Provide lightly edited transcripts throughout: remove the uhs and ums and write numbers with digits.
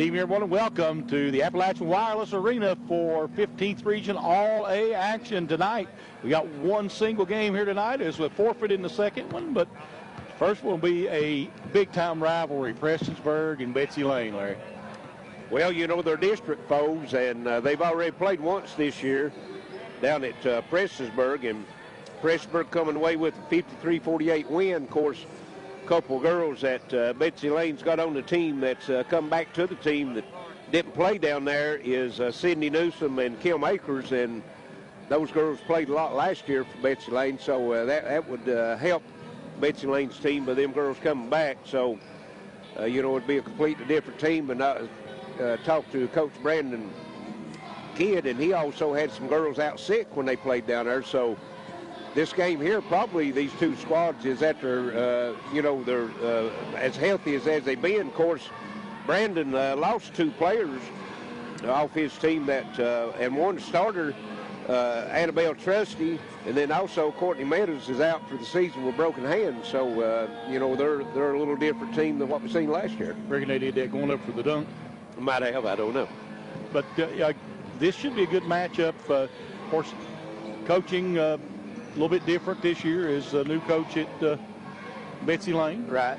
Good evening, everyone, and welcome to the Appalachian Wireless Arena for 15th Region All-A action tonight. We got one single game here tonight as we forfeit in the second one, but first one will be a big-time rivalry, Prestonsburg and Betsy Lane, Larry. Well, you know, they're district foes, and they've already played once this year down at Prestonsburg, and Prestonsburg coming away with a 53-48 win. Of course, a couple of girls that Betsy Lane's got on the team that's come back to the team that didn't play down there is Sydney Newsom and Kim Akers, and those girls played a lot last year for Betsy Lane, so that would help Betsy Lane's team by them girls coming back. So, you know, it'd be a completely different team. And I talked to Coach Brandon Kidd, and he also had some girls out sick when they played down there. So this game here, probably these two squads is at their, you know, they're as healthy as they've been. Of course, Brandon lost two players off his team that, and one starter, Annabelle Trusty, and then also Courtney Meadows is out for the season with broken hands. So, you know, they're a little different team than what we've seen last year. Reckon they did that going up for the dunk? Might have, I don't know. But this should be a good matchup. Of course, coaching a little bit different this year is a new coach at Betsy Lane. Right.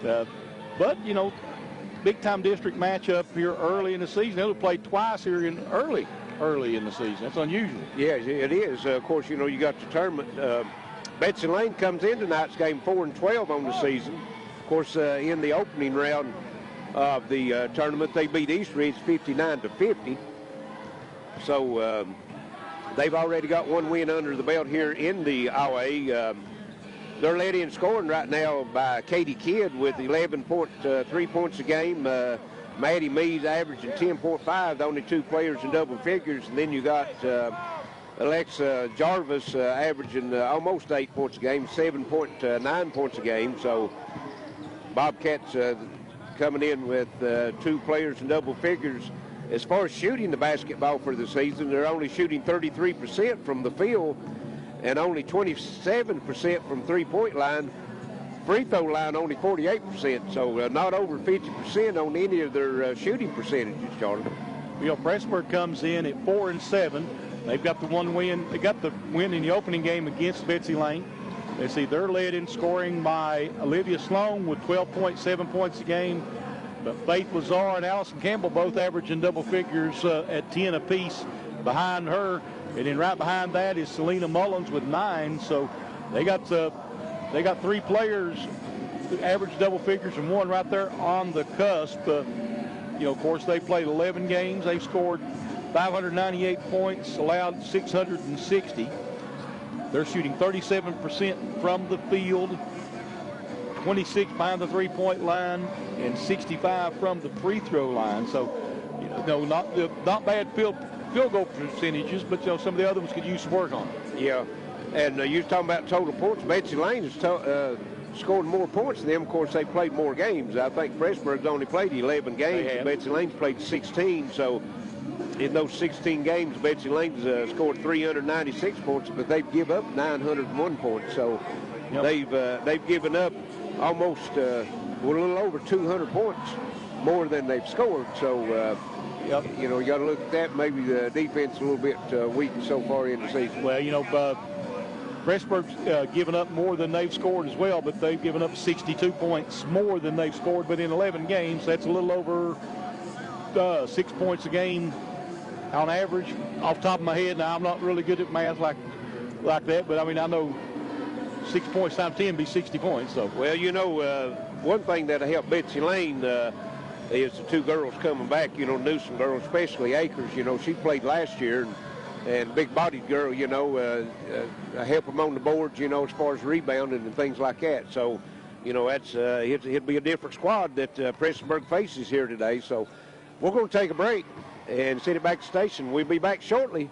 But, you know, big-time district matchup here early in the season. They'll play twice here in early in the season. That's unusual. Yeah, it is. Of course, you know, you got the tournament. Betsy Lane comes in tonight's game 4-12 on the season. Of course, in the opening round of the tournament, they beat East Ridge 59-50. So they've already got one win under the belt here in the OA. They're led in scoring right now by Katie Kidd with 11.3 points a game. Maddie Meade averaging 10.5, the only two players in double figures. And then you got Alexa Jarvis averaging almost 8 points a game, 7.9 points a game. So Bobcats coming in with two players in double figures. As far as shooting the basketball for the season, they're only shooting 33% from the field and only 27% from three-point line. Free throw line only 48%, so not over 50% on any of their shooting percentages, Charlie. You know, Prestonsburg comes in at 4-7. They've got the one win. They got the win in the opening game against Betsy Lane. They see they're led in scoring by Olivia Sloan with 12.7 points a game. But Faith Lazar and Allison Campbell both averaging double figures at 10 apiece behind her. And then right behind that is Selena Mullins with 9. So they got three players who average double figures and one right there on the cusp. You know, of course, they played 11 games. They've scored 598 points, allowed 660. They're shooting 37% from the field, 26 behind the three-point line, and 65 from the free throw line. So, you know, not bad field goal percentages, but, you know, some of the other ones could use some work on. Yeah. And you're talking about total points. Betsy Lane has scored more points than them. Of course, they played more games. I think Prestonsburg's only played 11 games. And Betsy Lane's played 16. So in those 16 games, Betsy Lane's scored 396 points, but they've given up 901 points. So they've given up almost a little over 200 points more than they've scored. So you know, you got to look at that. Maybe the defense a little bit weak so far in the season. Well, you know, Prestonsburg's given up more than they've scored as well, but they've given up 62 points more than they've scored. But in 11 games, that's a little over 6 points a game on average. Off the top of my head, now I'm not really good at math like that, but I mean, I know 6 points times 10 be 60 points. So, well, you know, one thing that'll help Betsy Lane is the two girls coming back. You know, Newsom girl, especially Akers. You know, she played last year. And big-bodied girl, you know, help them on the boards, you know, as far as rebounding and things like that. So, you know, that's it'll be a different squad that Prestonsburg faces here today. So we're going to take a break and send it back to the station. We'll be back shortly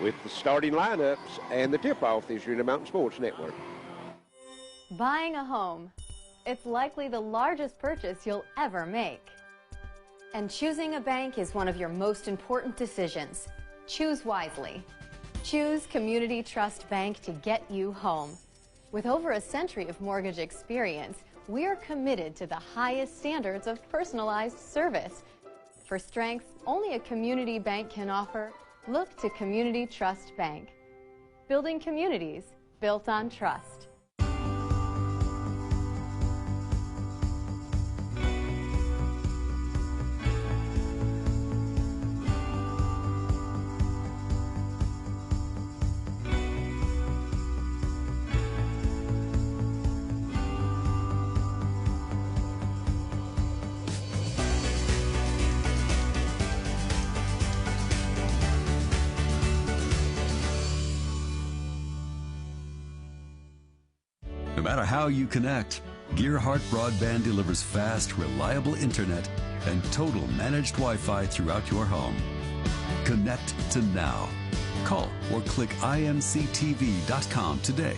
with the starting lineups and the tip-off this year in the Mountain Sports Network. Buying a home. It's likely the largest purchase you'll ever make. And choosing a bank is one of your most important decisions. Choose wisely. Choose Community Trust Bank to get you home. With over a century of mortgage experience, we are committed to the highest standards of personalized service. For strength only a community bank can offer, look to Community Trust Bank. Building communities built on trust. No matter how you connect, Gearhart Broadband delivers fast, reliable internet and total managed Wi-Fi throughout your home. Connect to now. Call or click imctv.com today.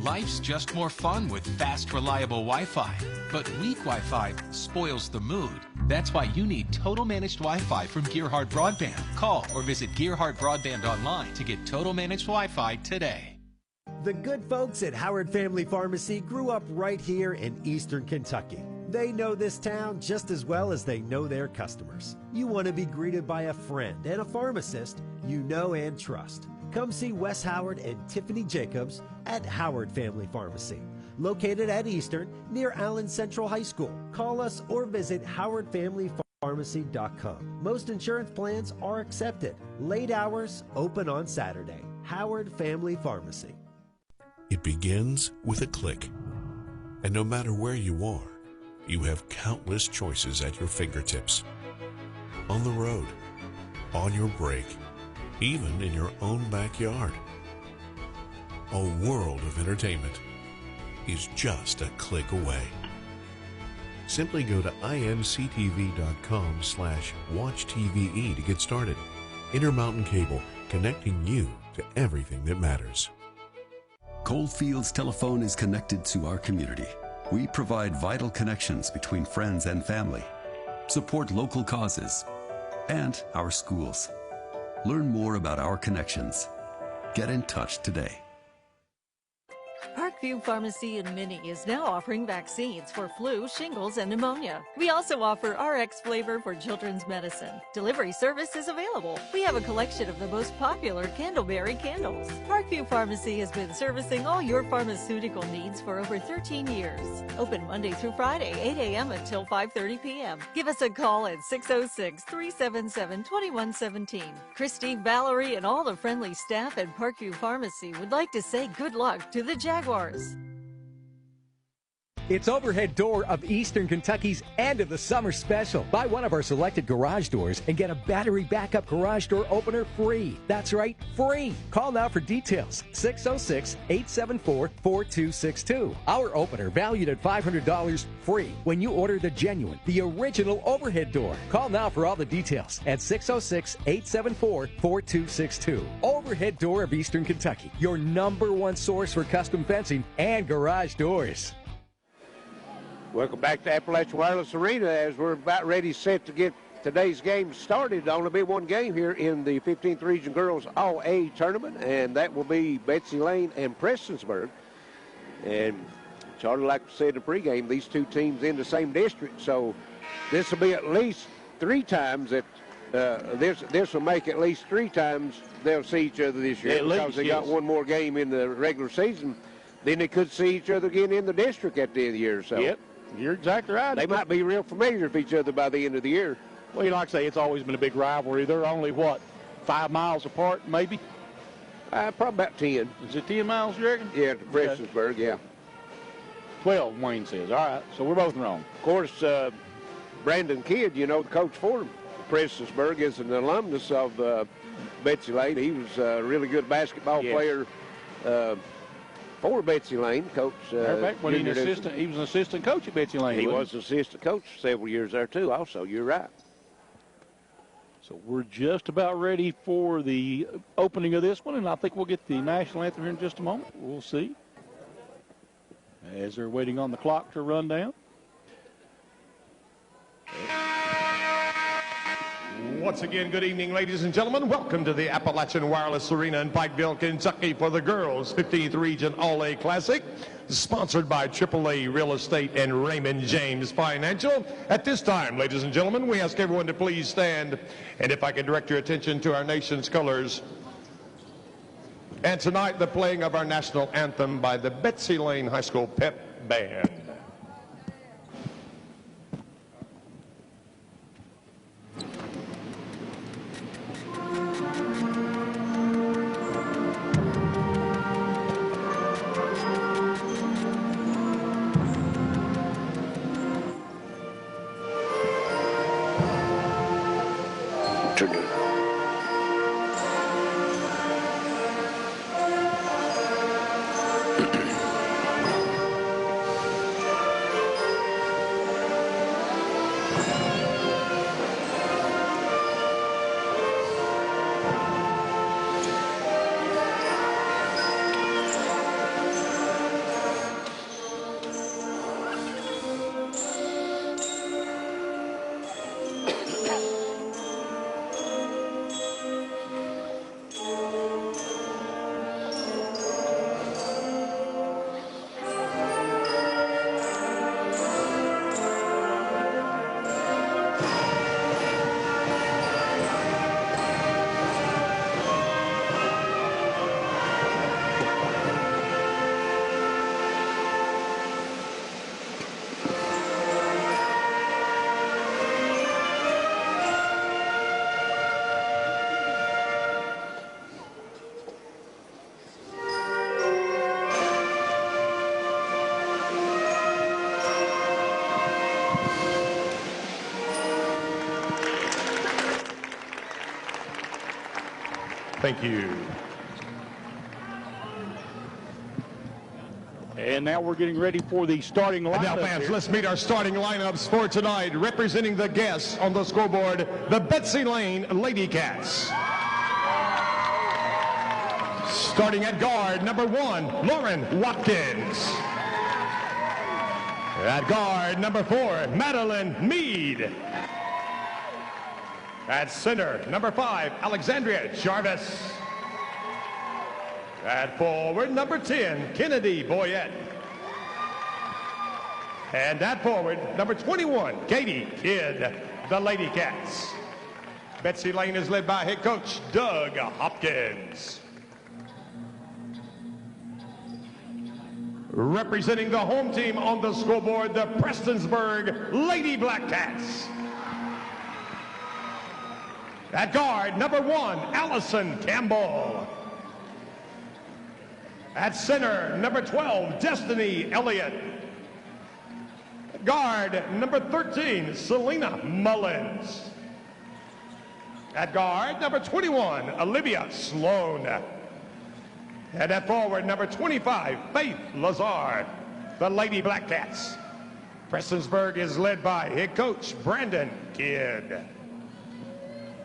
Life's just more fun with fast, reliable Wi-Fi. But weak Wi-Fi spoils the mood. That's why you need total managed Wi-Fi from Gearhart Broadband. Call or visit Gearhart Broadband online to get total managed Wi-Fi today. The good folks at Howard Family Pharmacy grew up right here in Eastern Kentucky. They know this town just as well as they know their customers. You want to be greeted by a friend and a pharmacist you know and trust. Come see Wes Howard and Tiffany Jacobs at Howard Family Pharmacy, located at Eastern near Allen Central High School. Call us or visit howardfamilypharmacy.com. Most insurance plans are accepted. Late hours, open on Saturday. Howard Family Pharmacy. It begins with a click. And no matter where you are, you have countless choices at your fingertips. On the road, on your break, even in your own backyard. A world of entertainment is just a click away. Simply go to imctv.com/watchtve to get started. Intermountain Cable, connecting you to everything that matters. Coldfields Telephone is connected to our community. We provide vital connections between friends and family, support local causes, and our schools. Learn more about our connections. Get in touch today. Parkview Pharmacy in Minnie is now offering vaccines for flu, shingles, and pneumonia. We also offer RX flavor for children's medicine. Delivery service is available. We have a collection of the most popular Candleberry candles. Parkview Pharmacy has been servicing all your pharmaceutical needs for over 13 years. Open Monday through Friday, 8 a.m. until 5:30 p.m. Give us a call at 606-377-2117. Christy, Valerie, and all the friendly staff at Parkview Pharmacy would like to say good luck to the Jaguars. It's Overhead Door of Eastern Kentucky's end of the summer special. Buy one of our selected garage doors and get a battery backup garage door opener free. That's right, free. Call now for details. 606-874-4262. Our opener valued at $500 free when you order the genuine, the original overhead door. Call now for all the details at 606-874-4262. Overhead Door of Eastern Kentucky, your #1 source for custom fencing and garage doors. Welcome back to Appalachian Wireless Arena as we're about ready set to get today's game started. Only be one game here in the 15th Region Girls All-A Tournament, and that will be Betsy Lane and Prestonsburg. And Charlie, like we said in the pregame, these two teams in the same district, so this will be at least 3 times that this will make at least 3 times they'll see each other this year, because they got one more game in the regular season. Then they could see each other again in the district at the end of the year. So. Yep. You're exactly right. They might be real familiar with each other by the end of the year. Well, like I say, it's always been a big rivalry. They're only, 5 miles apart, maybe? Probably about 10. Is it 10 miles, you reckon? Yeah, to Prestonsburg, yeah. 12, Wayne says. All right, so we're both wrong. Of course, Brandon Kidd, the coach for Prestonsburg, is an alumnus of Betsy Lane. He was a really good basketball player for Betsy Lane. Coach. Matter of fact, when he was Junior Newsom. an assistant coach at Betsy Lane. He wasn't was assistant coach for several years there too. Also, you're right. So we're just about ready for the opening of this one, and I think we'll get the national anthem here in just a moment. We'll see. As they're waiting on the clock to run down. Once again, good evening, ladies and gentlemen. Welcome to the Appalachian Wireless Arena in Pikeville, Kentucky for the Girls 15th Region All-A Classic, sponsored by AAA Real Estate and Raymond James Financial. At this time, ladies and gentlemen, we ask everyone to please stand, and if I can direct your attention to our nation's colors. And tonight, the playing of our national anthem by the Betsy Lane High School Pep Band. Thank you. And now we're getting ready for the starting lineup. And now, fans, let's meet our starting lineups for tonight. Representing the guests on the scoreboard, the Betsy Lane Lady Cats. Starting at guard, number 1, Lauren Watkins. At guard, number 4, Madeline Mead. At center, number 5, Alexandria Jarvis. At forward, number 10, Kennedy Boyette. And at forward, number 21, Katie Kidd, the Lady Cats. Betsy Lane is led by head coach Doug Hopkins. Representing the home team on the scoreboard, the Prestonsburg Lady Black Cats. At guard, number 1, Allison Campbell. At center, number 12, Destiny Elliott. Guard, number 13, Selena Mullins. At guard, number 21, Olivia Sloan. And at forward, number 25, Faith Lazar, the Lady Black Cats. Prestonsburg is led by head coach Brandon Kidd.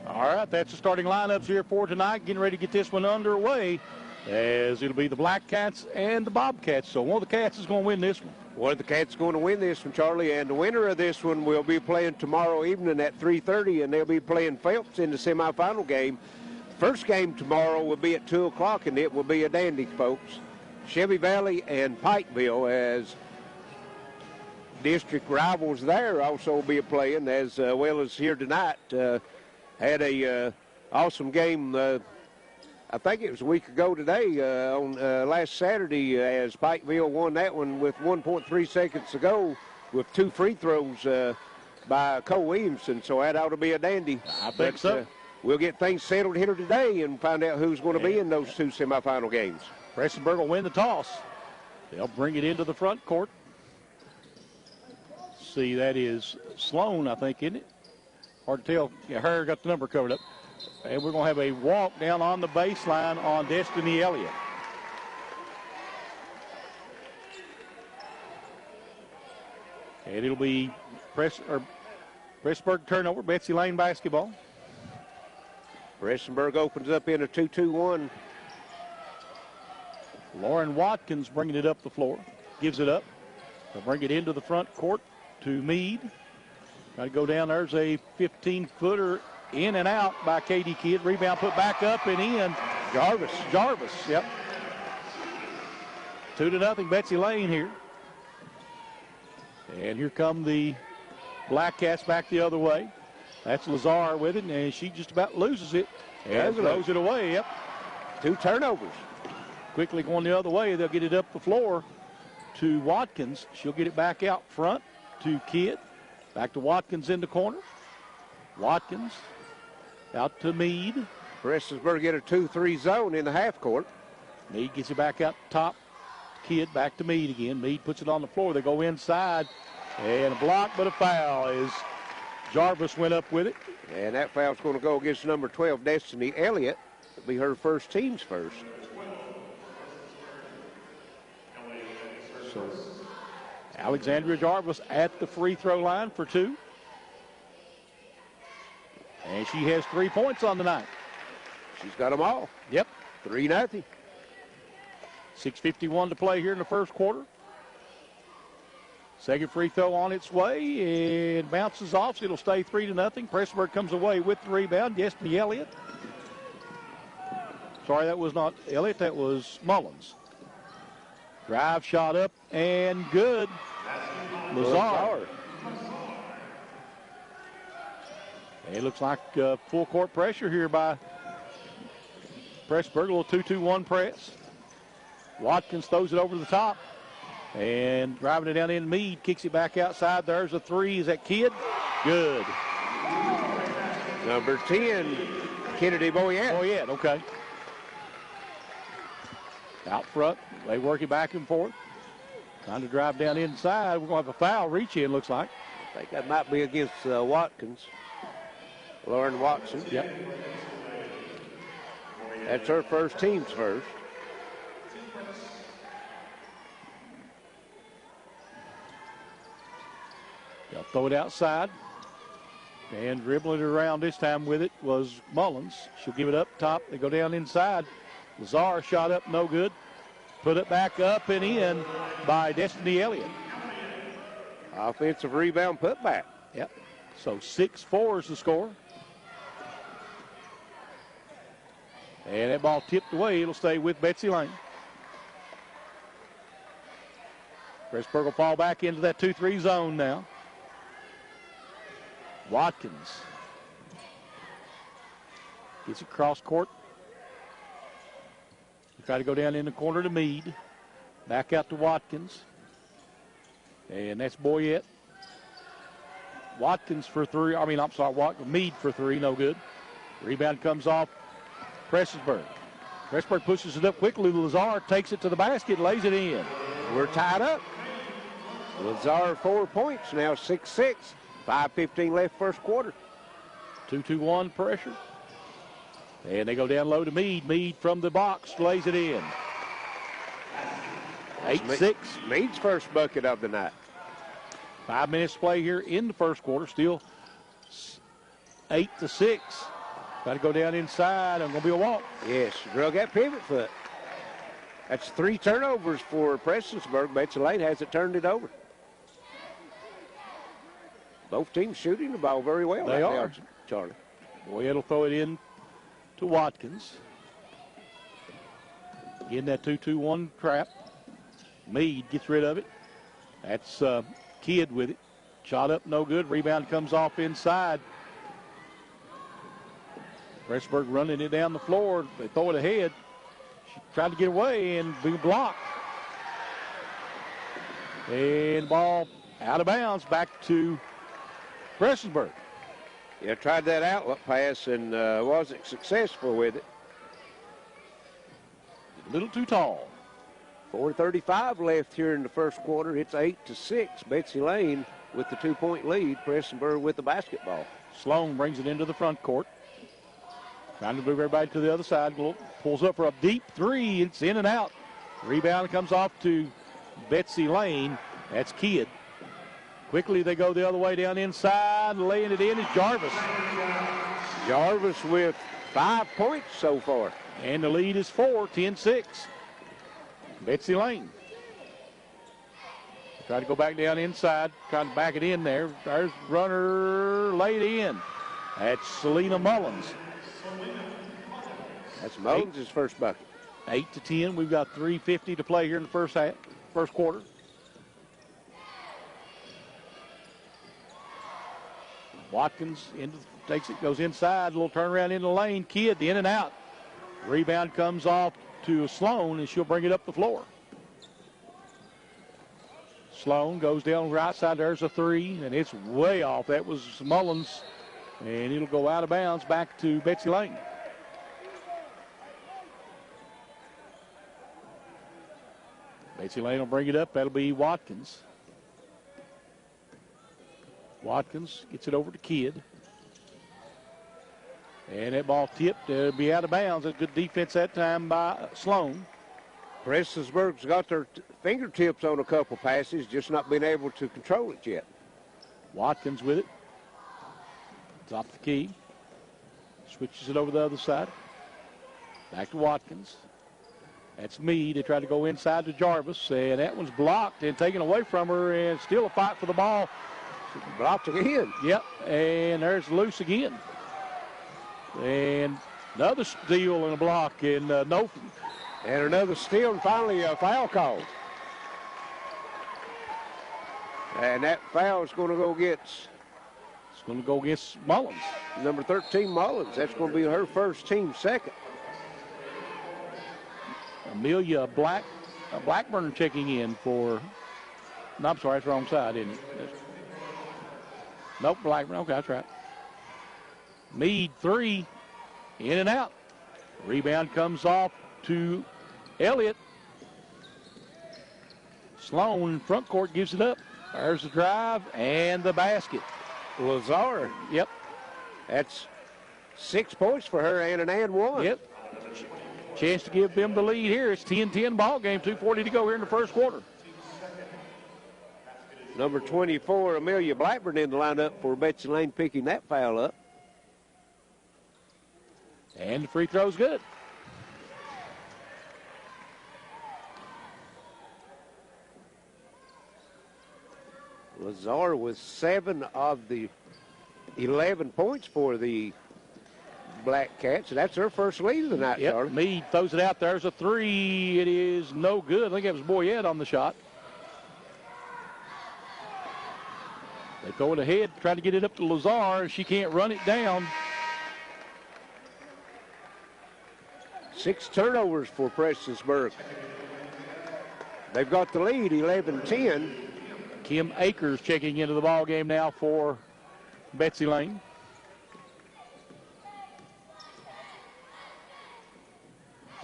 All right, that's the starting lineups here for tonight. Getting ready to get this one underway, as it'll be the Black Cats and the Bobcats. So one of the Cats is going to win this one. One of the Cats is going to win this one, Charlie, and the winner of this one will be playing tomorrow evening at 3:30, and they'll be playing Phelps in the semifinal game. First game tomorrow will be at 2 o'clock, and it will be a dandy, folks. Chevy Valley and Pikeville, as district rivals there, also will be playing, as well as here tonight. Had a awesome game, I think it was a week ago today, on last Saturday, as Pikeville won that one with 1.3 seconds to go with 2 free throws by Cole Williamson. So that ought to be a dandy. I think so. We'll get things settled here today and find out who's going to be in those 2 semifinal games. Prestonsburg will win the toss. They'll bring it into the front court. See, that is Sloan, I think, isn't it? Hard to tell. Yeah, her got the number covered up. And we're going to have a walk down on the baseline on Destiny Elliott. And it'll be Pressburg turnover, Betsy Lane basketball. Prestonburg opens up in a 2-2-1. Lauren Watkins bringing it up the floor. Gives it up. They'll bring it into the front court to Meade. Got to go down. There's a 15-footer in and out by Katie Kidd. Rebound put back up and in. Jarvis, yep. 2-0, Betsy Lane here. And here come the Black Cats back the other way. That's Lazar with it, and she just about loses it. And throws it away, yep. 2 turnovers. Quickly going the other way. They'll get it up the floor to Watkins. She'll get it back out front to Kidd. Back to Watkins in the corner. Watkins out to Meade. Prestonsburg get a 2-3 zone in the half court. Meade gets it back out top. Kidd back to Meade again. Meade puts it on the floor. They go inside. And a block, but a foul as Jarvis went up with it. And that foul's going to go against number 12, Destiny Elliott. It'll be her first, team's first. So Alexandria Jarvis at the free throw line for 2. And she has 3 points on the night. She's got them all. Yep. 3-0. 6:51 to play here in the first quarter. Second free throw on its way and bounces off, so it'll stay 3-0. Pressburg comes away with the rebound. Destiny Elliott. Sorry, that was not Elliott, that was Mullins. Drive shot up and good. Lazar. And it looks like full court pressure here by Pressburg. A little 2-2-1 press. Watkins throws it over the top. And driving it down in Meade, kicks it back outside. There's a 3. Is that Kidd? Good. Number 10, Kennedy Boyette. Boyette, okay. Out front, they work it back and forth. Trying to drive down inside. We're going to have a foul reach in, looks like. I think that might be against Watkins. Lauren Watson. Yep. That's her first, team's first. They'll throw it outside. And dribbling it around this time with it was Mullins. She'll give it up top. They go down inside. Lazar shot up, no good. Put it back up and in by Destiny Elliott. Offensive rebound putback. Yep. So 6-4 is the score. And that ball tipped away. It'll stay with Betsy Lane. Pressburg will fall back into that 2-3 zone now. Watkins gets it cross court. Try to go down in the corner to Meade. Back out to Watkins. And that's Boyette. Watkins for 3. Meade for 3. No good. Rebound comes off Prestonsburg. Prestonsburg pushes it up quickly. Lazar takes it to the basket, lays it in. We're tied up. Lazar 4 points, now 6-6. 5:15 left first quarter. 2-2-1 pressure. And they go down low to Meade. Meade from the box lays it in. 8-6. Meade's first bucket of the night. 5 minutes to play here in the first quarter. Still 8-6. Got to go down inside. I'm going to be a walk. Yes, drug that pivot foot. That's 3 turnovers for Prestonsburg. Betsy Lane hasn't turned it over. Both teams shooting the ball very well. They are. Charlie. Boy, it'll throw it in to Watkins. In that 2-2-1 trap. Meade gets rid of it. That's Kidd with it. Shot up, no good. Rebound comes off inside. Pressburg running it down the floor. They throw it ahead. She tried to get away and be blocked. And ball out of bounds back to Prestonsburg. Yeah, tried that outlet pass and wasn't successful with it. A little too tall. 4:35 left here in the first quarter. It's 8-6. Betsy Lane with the 2-point lead. Prestonsburg with the basketball. Sloan brings it into the front court. Trying to move everybody to the other side. Pulls up for a deep 3. It's in and out. Rebound comes off to Betsy Lane. That's Kidd. Quickly they go the other way down inside. Laying it in is Jarvis. Jarvis with 5 points so far. And the lead is 4, 10-6. Betsy Lane. Try to go back down inside. Trying to back it in there. There's runner laid in. That's Selena Mullins. That's Mullins' first bucket. 8-10. We've got 3:50 to play here in the first quarter. Watkins takes it, goes inside, a little turnaround in the lane. Kidd in and out. Rebound comes off to Sloan, and she'll bring it up the floor. Sloan goes down the right side. There's a three, and it's way off. That was Mullins, and it'll go out of bounds back to Betsy Lane. Betsy Lane will bring it up. That'll be Watkins. Watkins gets it over to Kidd. And that ball tipped. It'll be out of bounds. A good defense that time by Sloan. Prestonsburg's got their fingertips on a couple passes, just not been able to control it yet. Watkins with it. Top the key. Switches it over the other side. Back to Watkins. That's Meade. They tried to go inside to Jarvis, and that one's blocked and taken away from her, and still a fight for the ball. Blocked again. Yep, and there's loose again. And another steal and a block, and no. And another steal, and finally a foul call. And that foul is going to go against. It's going to go against Mullins. Number 13, Mullins. That's going to be her first, team second. Amelia Blackburn checking in for. No, I'm sorry, that's the wrong side, isn't it? Nope, Blackburn. Okay, that's right. Meade, three, in and out. Rebound comes off to Elliott. Sloan in front court gives it up. There's the drive and the basket. Lazar. Yep. That's 6 points for her and an and one. Yep. Chance to give them the lead here. It's 10-10 ball game. 2:40 to go here in the first quarter. Number 24, Amelia Blackburn in the lineup for Betsy Lane, picking that foul up. And the free throw's good. Lazar with 7 of the 11 points for the Black Cats, and that's her first lead of the night, Yep. Charlie. Meade throws it out. There's a three. It is no good. I think it was Boyette on the shot. They throw it ahead, trying to get it up to Lazar, and she can't run it down. 6 turnovers for Prestonsburg. They've got the lead, 11-10. Kim Akers checking into the ball game now for Betsy Lane.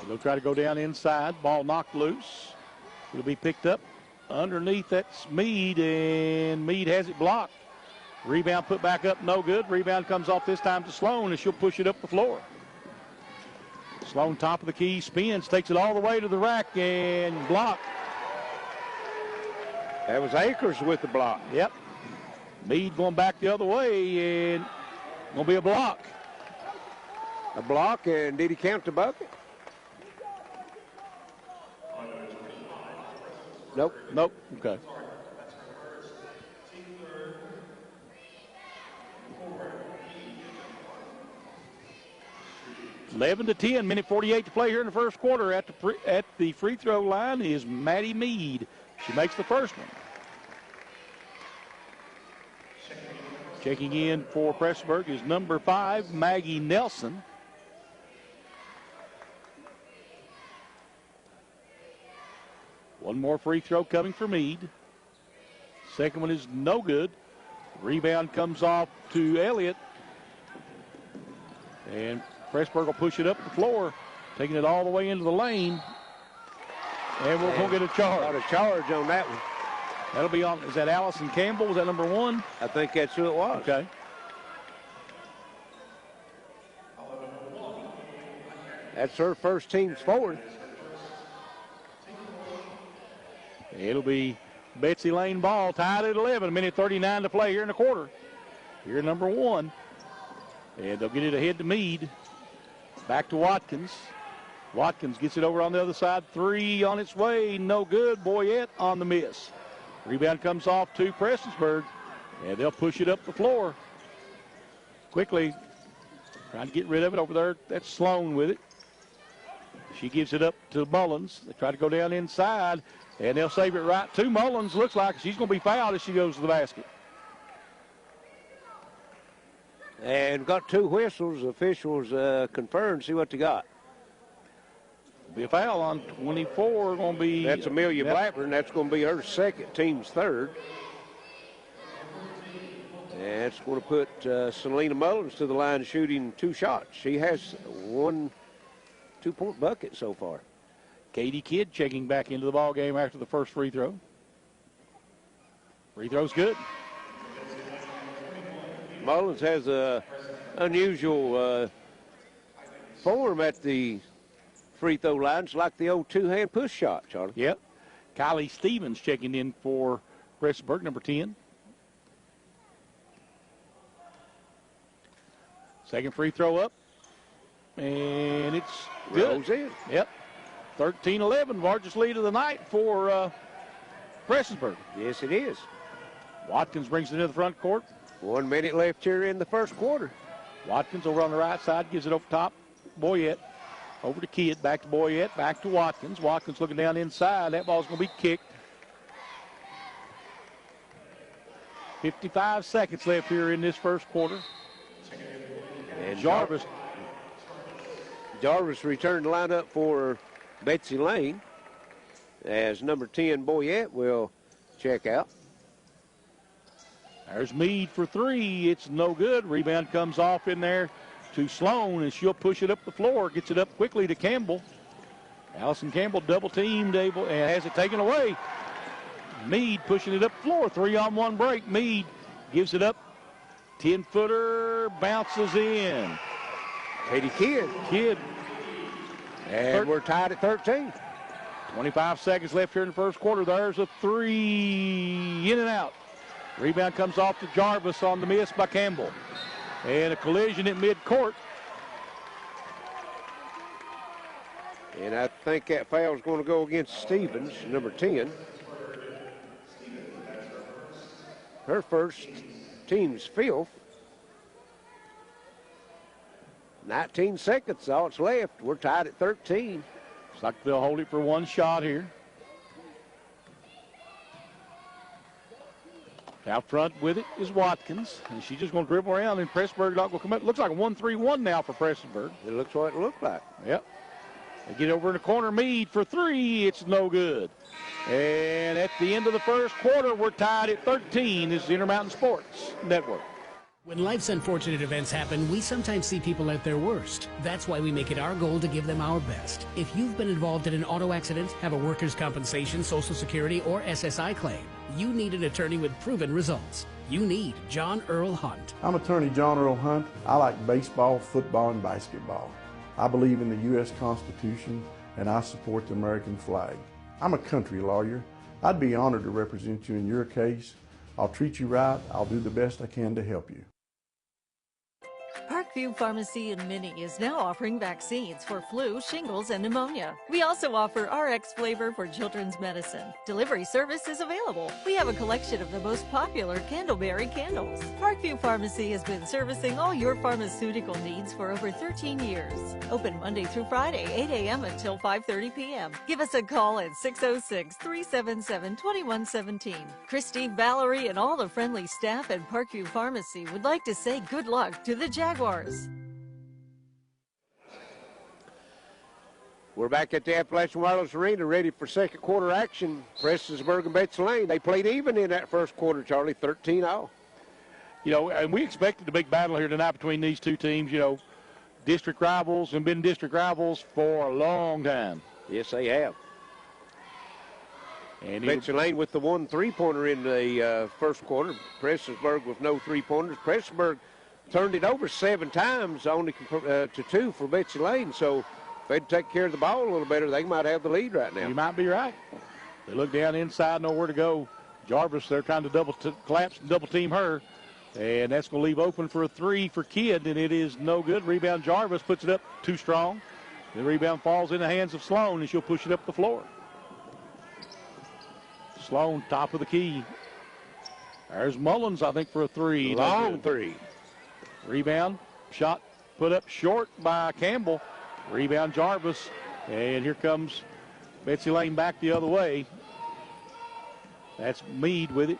They'll try to go down inside. Ball knocked loose. It'll be picked up underneath. That's Meade, and Meade has it blocked. Rebound put back up, no good. Rebound comes off this time to Sloan, and she'll push it up the floor. Sloan, top of the key, spins, takes it all the way to the rack, and blocked. That was Akers with the block. Yep. Meade going back the other way, and going to be a block. A block, and did he count the bucket? Nope. Nope. Okay. (11-10), minute 48 to play here in the first quarter. At the free throw line is Maddie Meade. She makes the first one. Checking in for Pressburg is number 5, Maggie Nelson. One more free throw coming for Meade. Second one is no good. Rebound comes off to Elliott. And Pressburg will push it up the floor, taking it all the way into the lane. And we'll go get a charge. Got a charge on that one. That'll be on, is that Allison Campbell? Is that number 1? I think that's who it was. Okay. That's her first, team's fourth. It'll be Betsy Lane ball, tied at 11, minute 39 to play here in the quarter. Here number 1. And they'll get it ahead to Meade. Back to Watkins. Watkins gets it over on the other side. 3 on its way. No good. Boyette on the miss. Rebound comes off to Prestonsburg. And they'll push it up the floor. Quickly trying to get rid of it over there. That's Sloan with it. She gives it up to Mullins. They try to go down inside. And they'll save it right to Mullins. Looks like she's going to be fouled as she goes to the basket. And got 2 whistles. Officials confirmed. See what they got. Be a foul on 24. Going to be. That's Amelia Blackburn. That's going to be her second, team's third. And it's going to put Selena Mullins to the line shooting 2 shots. She has 1 2-point bucket so far. Katie Kidd checking back into the ball game after the first free throw. Free throw's good. Mullins has a unusual form at the free throw line. It's like the old 2-hand push shot, Charlie. Yep. Kylie Stevens checking in for Prestonsburg, number 10. Second free throw up. And it's good. Rolls in. Yep. 13-11, largest lead of the night for Prestonsburg. Yes, it is. Watkins brings it into the front court. 1 minute left here in the first quarter. Watkins over on the right side, gives it over top. Boyette over to Kidd, back to Boyette, back to Watkins. Watkins looking down inside. That ball's going to be kicked. 55 seconds left here in this first quarter. And Jarvis returned the lineup for Betsy Lane as number 10 Boyette will check out. There's Meade for 3. It's no good. Rebound comes off in there to Sloan, and she'll push it up the floor. Gets it up quickly to Campbell. Allison Campbell double teamed and has it taken away. Meade pushing it up the floor. 3-on-1 break. Meade gives it up. 10-footer bounces in. Katie Kidd. And we're tied at 13. 25 seconds left here in the first quarter. There's a 3 in and out. Rebound comes off to Jarvis on the miss by Campbell. And a collision at midcourt. And I think that foul is going to go against Stevens, number 10. Her first, team's 5th. 19 seconds, all it's left. We're tied at 13. Looks like they'll hold it for 1 shot here. Out front with it is Watkins, and she's just going to dribble around, and Prestonsburg not going to come up. Looks like a 1-3-1 now for Prestonsburg. It looks what it looked like. Yep. They get over in the corner. Meade for 3. It's no good. And at the end of the first quarter, we're tied at 13. This is Intermountain Sports Network. When life's unfortunate events happen, we sometimes see people at their worst. That's why we make it our goal to give them our best. If you've been involved in an auto accident, have a workers' compensation, Social Security, or SSI claim, you need an attorney with proven results. You need John Earl Hunt. I'm attorney John Earl Hunt. I like baseball, football, and basketball. I believe in the U.S. Constitution, and I support the American flag. I'm a country lawyer. I'd be honored to represent you in your case. I'll treat you right. I'll do the best I can to help you. Parkview Pharmacy in Minnie is now offering vaccines for flu, shingles, and pneumonia. We also offer RX flavor for children's medicine. Delivery service is available. We have a collection of the most popular Candleberry candles. Parkview Pharmacy has been servicing all your pharmaceutical needs for over 13 years. Open Monday through Friday, 8 a.m. until 5:30 p.m. Give us a call at 606-377-2117. Christy, Valerie, and all the friendly staff at Parkview Pharmacy would like to say good luck to the Jaguars. We're back at the Appalachian Wireless Arena, ready for second quarter action. Prestonsburg and Betsy Lane, they played even in that first quarter, Charlie, 13-all. You know, and we expected a big battle here tonight between these two teams, you know, district rivals and been district rivals for a long time. Yes, they have. And Betsy Lane with the 1 3-pointer in the first quarter. Prestonsburg with no 3-pointers. Prestonsburg turned it over 7 times, only to 2 for Betsy Lane. So if they'd take care of the ball a little better, they might have the lead right now. You might be right. They look down inside, know where to go. Jarvis, they're trying to collapse and double team her. And that's going to leave open for a three for Kidd, and it is no good. Rebound, Jarvis puts it up too strong. The rebound falls in the hands of Sloan, and she'll push it up the floor. Sloan, top of the key. There's Mullins, I think, for a three. Long three. Rebound, shot put up short by Campbell. Rebound, Jarvis. And here comes Betsy Lane back the other way. That's Meade with it.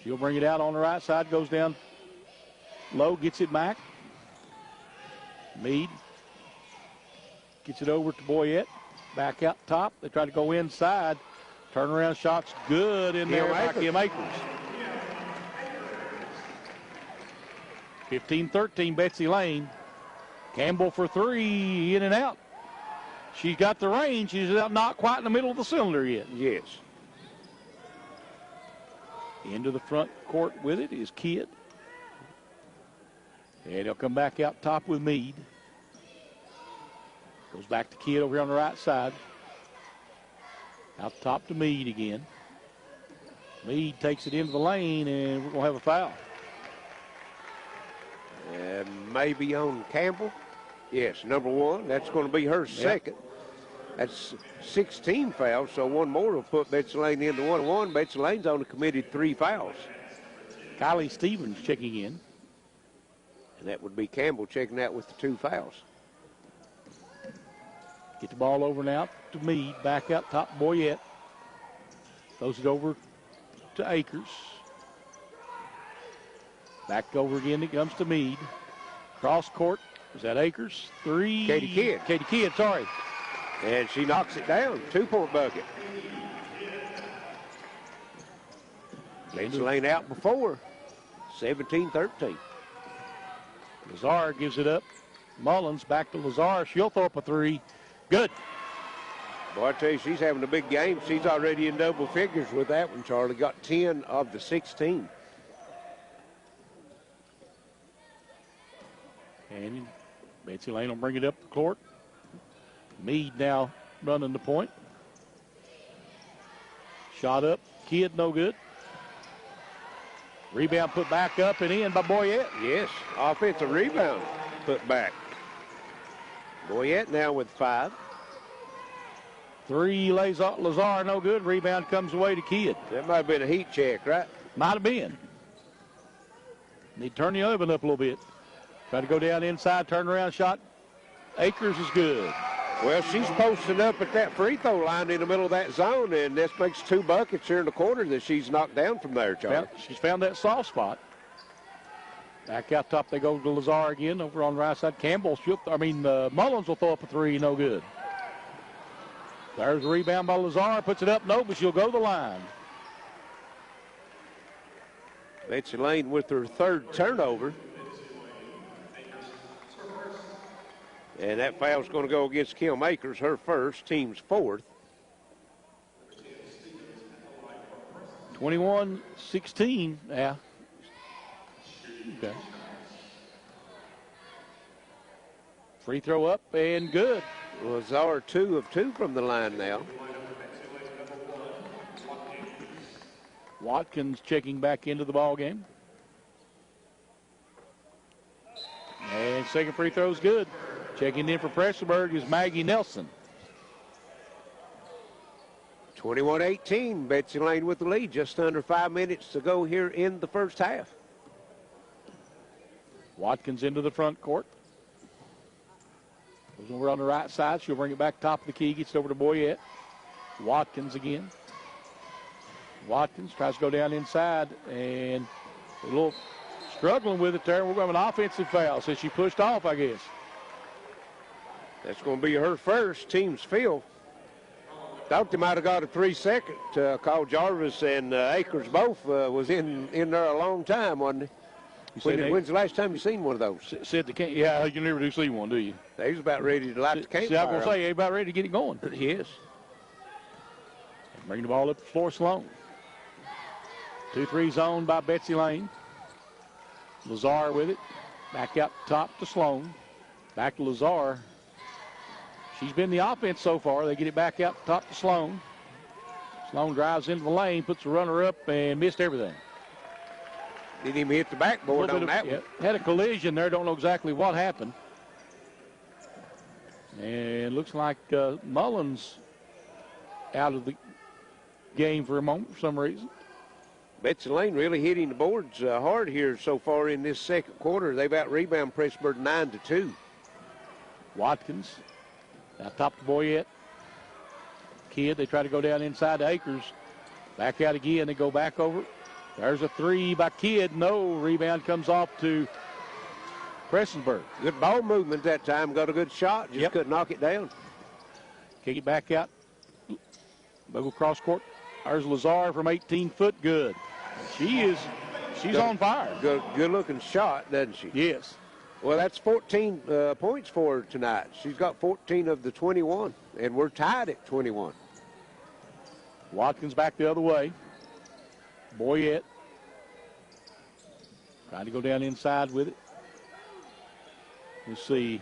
She'll bring it out on the right side, goes down low, gets it back. Meade gets it over to Boyette. Back out top. They try to go inside. Turnaround shots good in there by Kim Akers. 15-13, Betsy Lane. Campbell for three, in and out. She's got the range. She's not quite in the middle of the cylinder yet. Yes. Into the front court with it is Kidd. And he'll come back out top with Meade. Goes back to Kidd over here on the right side. Out top to Meade again. Meade takes it into the lane, and we're going to have a foul. And maybe on Campbell. Yes, number one. That's going to be her second. That's 16 fouls, so one more will put Betsy Lane into 1-1. Betsy Lane's only committed 3 fouls. Kylie Stevens checking in. And that would be Campbell checking out with the 2 fouls. Get the ball over now to Meade. Back out top, Boyette. Throws it over to Akers. Back over again, it comes to Meade. Cross court, is that Akers? Three. Katie Kidd. Katie Kidd, sorry. And she knocks it down, 2-point bucket. Betsy Lane out before, 17-13. Lazar gives it up. Mullins back to Lazar. She'll throw up a three. Good. Boy, I tell you, she's having a big game. She's already in double figures with that one, Charlie. Got 10 of the 16. And Betsy Lane will bring it up the court. Meade now running the point. Shot up. Kidd no good. Rebound put back up and in by Boyette. Yes, offensive rebound put back. Boyette now with 5. Three lays out Lazar, no good. Rebound comes away to Kidd. That might have been a heat check, right? Might have been. Need to turn the oven up a little bit. Try to go down inside, turn around shot. Akers is good. Well, she's posted up at that free throw line in the middle of that zone, and this makes 2 buckets here in the quarter that she's knocked down from there, Charlie. She's found that soft spot. Back out top, they go to Lazar again over on the right side. Mullins will throw up a three, no good. There's a rebound by Lazar, puts it up, no, but she'll go to the line. Betsy Lane with her 3rd turnover. And that foul's going to go against Kim Akers, her first, team's 4th. 21-16, yeah. Okay. Free throw up and good. Lazar 2 of 2 from the line now. Watkins checking back into the ball game. And second free throw's good. Checking in for Pressburg is Maggie Nelson. 21-18, Betsy Lane with the lead. Just under 5 minutes to go here in the first half. Watkins into the front court. Goes over on the right side. She'll bring it back top of the key. Gets it over to Boyette. Watkins again. Watkins tries to go down inside and a little struggling with it there. We're going to have an offensive foul since she pushed off, I guess. That's going to be her first, team's 5th. Thought they might have got a 3-second call. Jarvis and Akers both was in there a long time, wasn't he? When's the last time you seen one of those? Said they can't. Yeah, you never do see one, do you? They was about ready to light the campfire. See, I was going to say, they about ready to get it going. Yes. Bring the ball up the floor, Sloan. 2-3 zone by Betsy Lane. Lazar with it. Back out top to Sloan. Back to Lazar. She's been the offense so far. They get it back out top to Sloan. Sloan drives into the lane, puts the runner up, and missed everything. Didn't even hit the backboard on that one. Had a collision there. Don't know exactly what happened. And looks like Mullins out of the game for a moment for some reason. Betsy Lane really hitting the boards hard here so far in this second quarter. They've out-rebounded Pressburg 9-2. Watkins now top to Boyette. Kidd, they try to go down inside to Akers. Back out again. They go back over. There's a three by Kidd. No. Rebound comes off to Prestonsburg. Good ball movement that time. Got a good shot. Just couldn't knock it down. Kick it back out. Go cross court. There's Lazar from 18 foot. Good. She's on fire. Good looking shot, doesn't she? Yes. Well, that's 14 points for her tonight. She's got 14 of the 21, and we're tied at 21. Watkins back the other way. Boyette trying to go down inside with it. Let's see.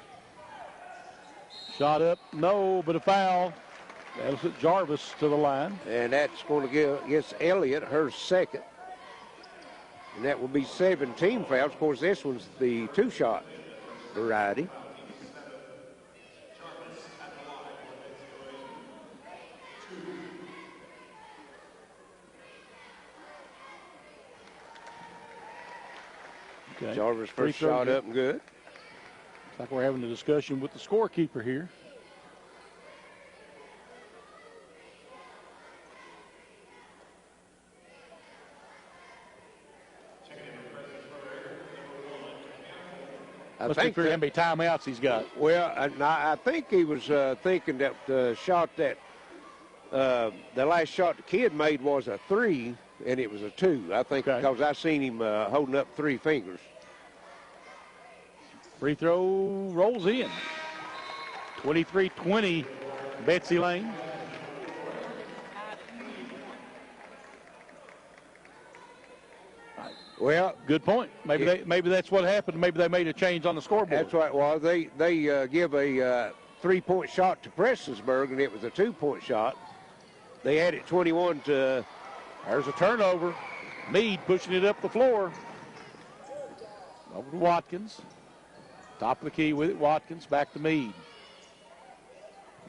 Shot up. No, but a foul. That'll put Jarvis to the line. And that's going to give against Elliott, her second. And that will be 17 fouls. Of course, this one's the two-shot variety. Okay. Jarvis first shot up and good. Looks like we're having a discussion with the scorekeeper here. Must be figuring how many timeouts he's got. Well, I think he was thinking that the shot that the last shot the Kidd made was a 3, and it was a 2. I think because I seen him holding up 3 fingers. Free throw rolls in. 23-20, Betsy Lane. Well, good point. Maybe that's what happened. Maybe they made a change on the scoreboard. That's right. Well, they give a 3-point shot to Prestonsburg, and it was a 2-point shot. They had it 21 to. There's a turnover. Meade pushing it up the floor. Over to Watkins. Top of the key with it. Watkins back to Meade.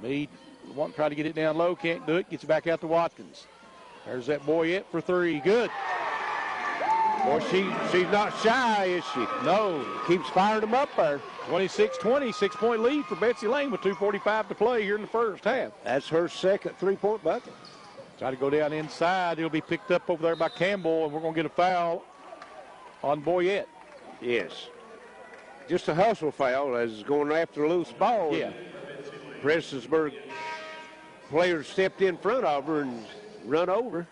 Meade want to try to get it down low. Can't do it. Gets it back out to Watkins. There's that Boyette for 3. Good. Boy, she's not shy, is she? No. Keeps firing them up there. 26-20, 6-point lead for Betsy Lane with 2:45 to play here in the first half. That's her second 3-point bucket. Try to go down inside. It'll be picked up over there by Campbell, and we're going to get a foul on Boyette. Yes. Just a hustle foul as going after a loose ball. Yeah. Prestonsburg players stepped in front of her and run over.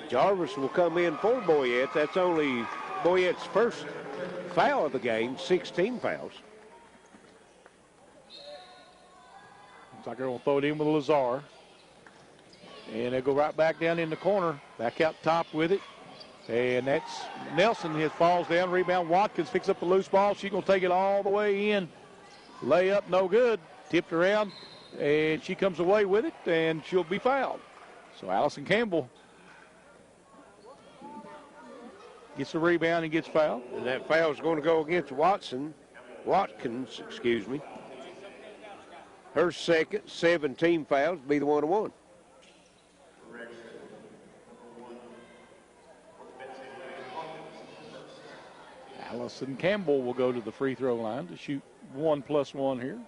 Jarvis will come in for Boyette. That's only Boyette's first foul of the game, 16 fouls. Looks like they're going to throw it in with Lazar. And they'll go right back down in the corner, back out top with it. And that's Nelson. His falls down, rebound. Watkins picks up the loose ball. She's going to take it all the way in. Layup, no good. Tipped around, and she comes away with it, and she'll be fouled. So Allison Campbell gets the rebound and gets fouled. And that foul is going to go against Watkins, excuse me. Her second, 17 fouls, be the 1-1. Allison Campbell will go to the free throw line to shoot 1+1 here.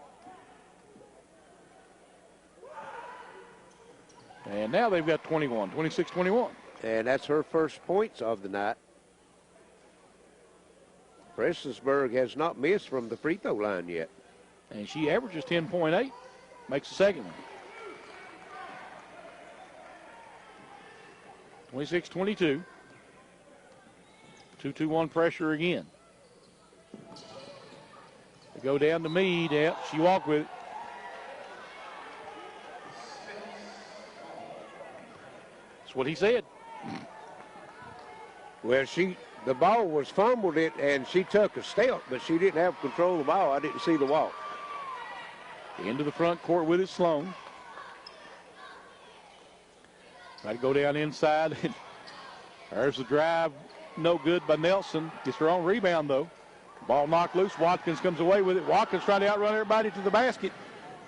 And now they've got 21, 26-21. And that's her first points of the night. Prestonsburg has not missed from the free throw line yet. And she averages 10.8, makes the second one. 26-22. 2-2-1 pressure again. They go down to Meade. Yeah, she walked with it. That's what he said. Well, the ball was fumbled it, and she took a step, but she didn't have control of the ball. I didn't see the walk. Into the front court with it, Sloan. Try to go down inside. There's the drive. No good by Nelson. Gets her own rebound, though. Ball knocked loose. Watkins comes away with it. Watkins trying to outrun everybody to the basket.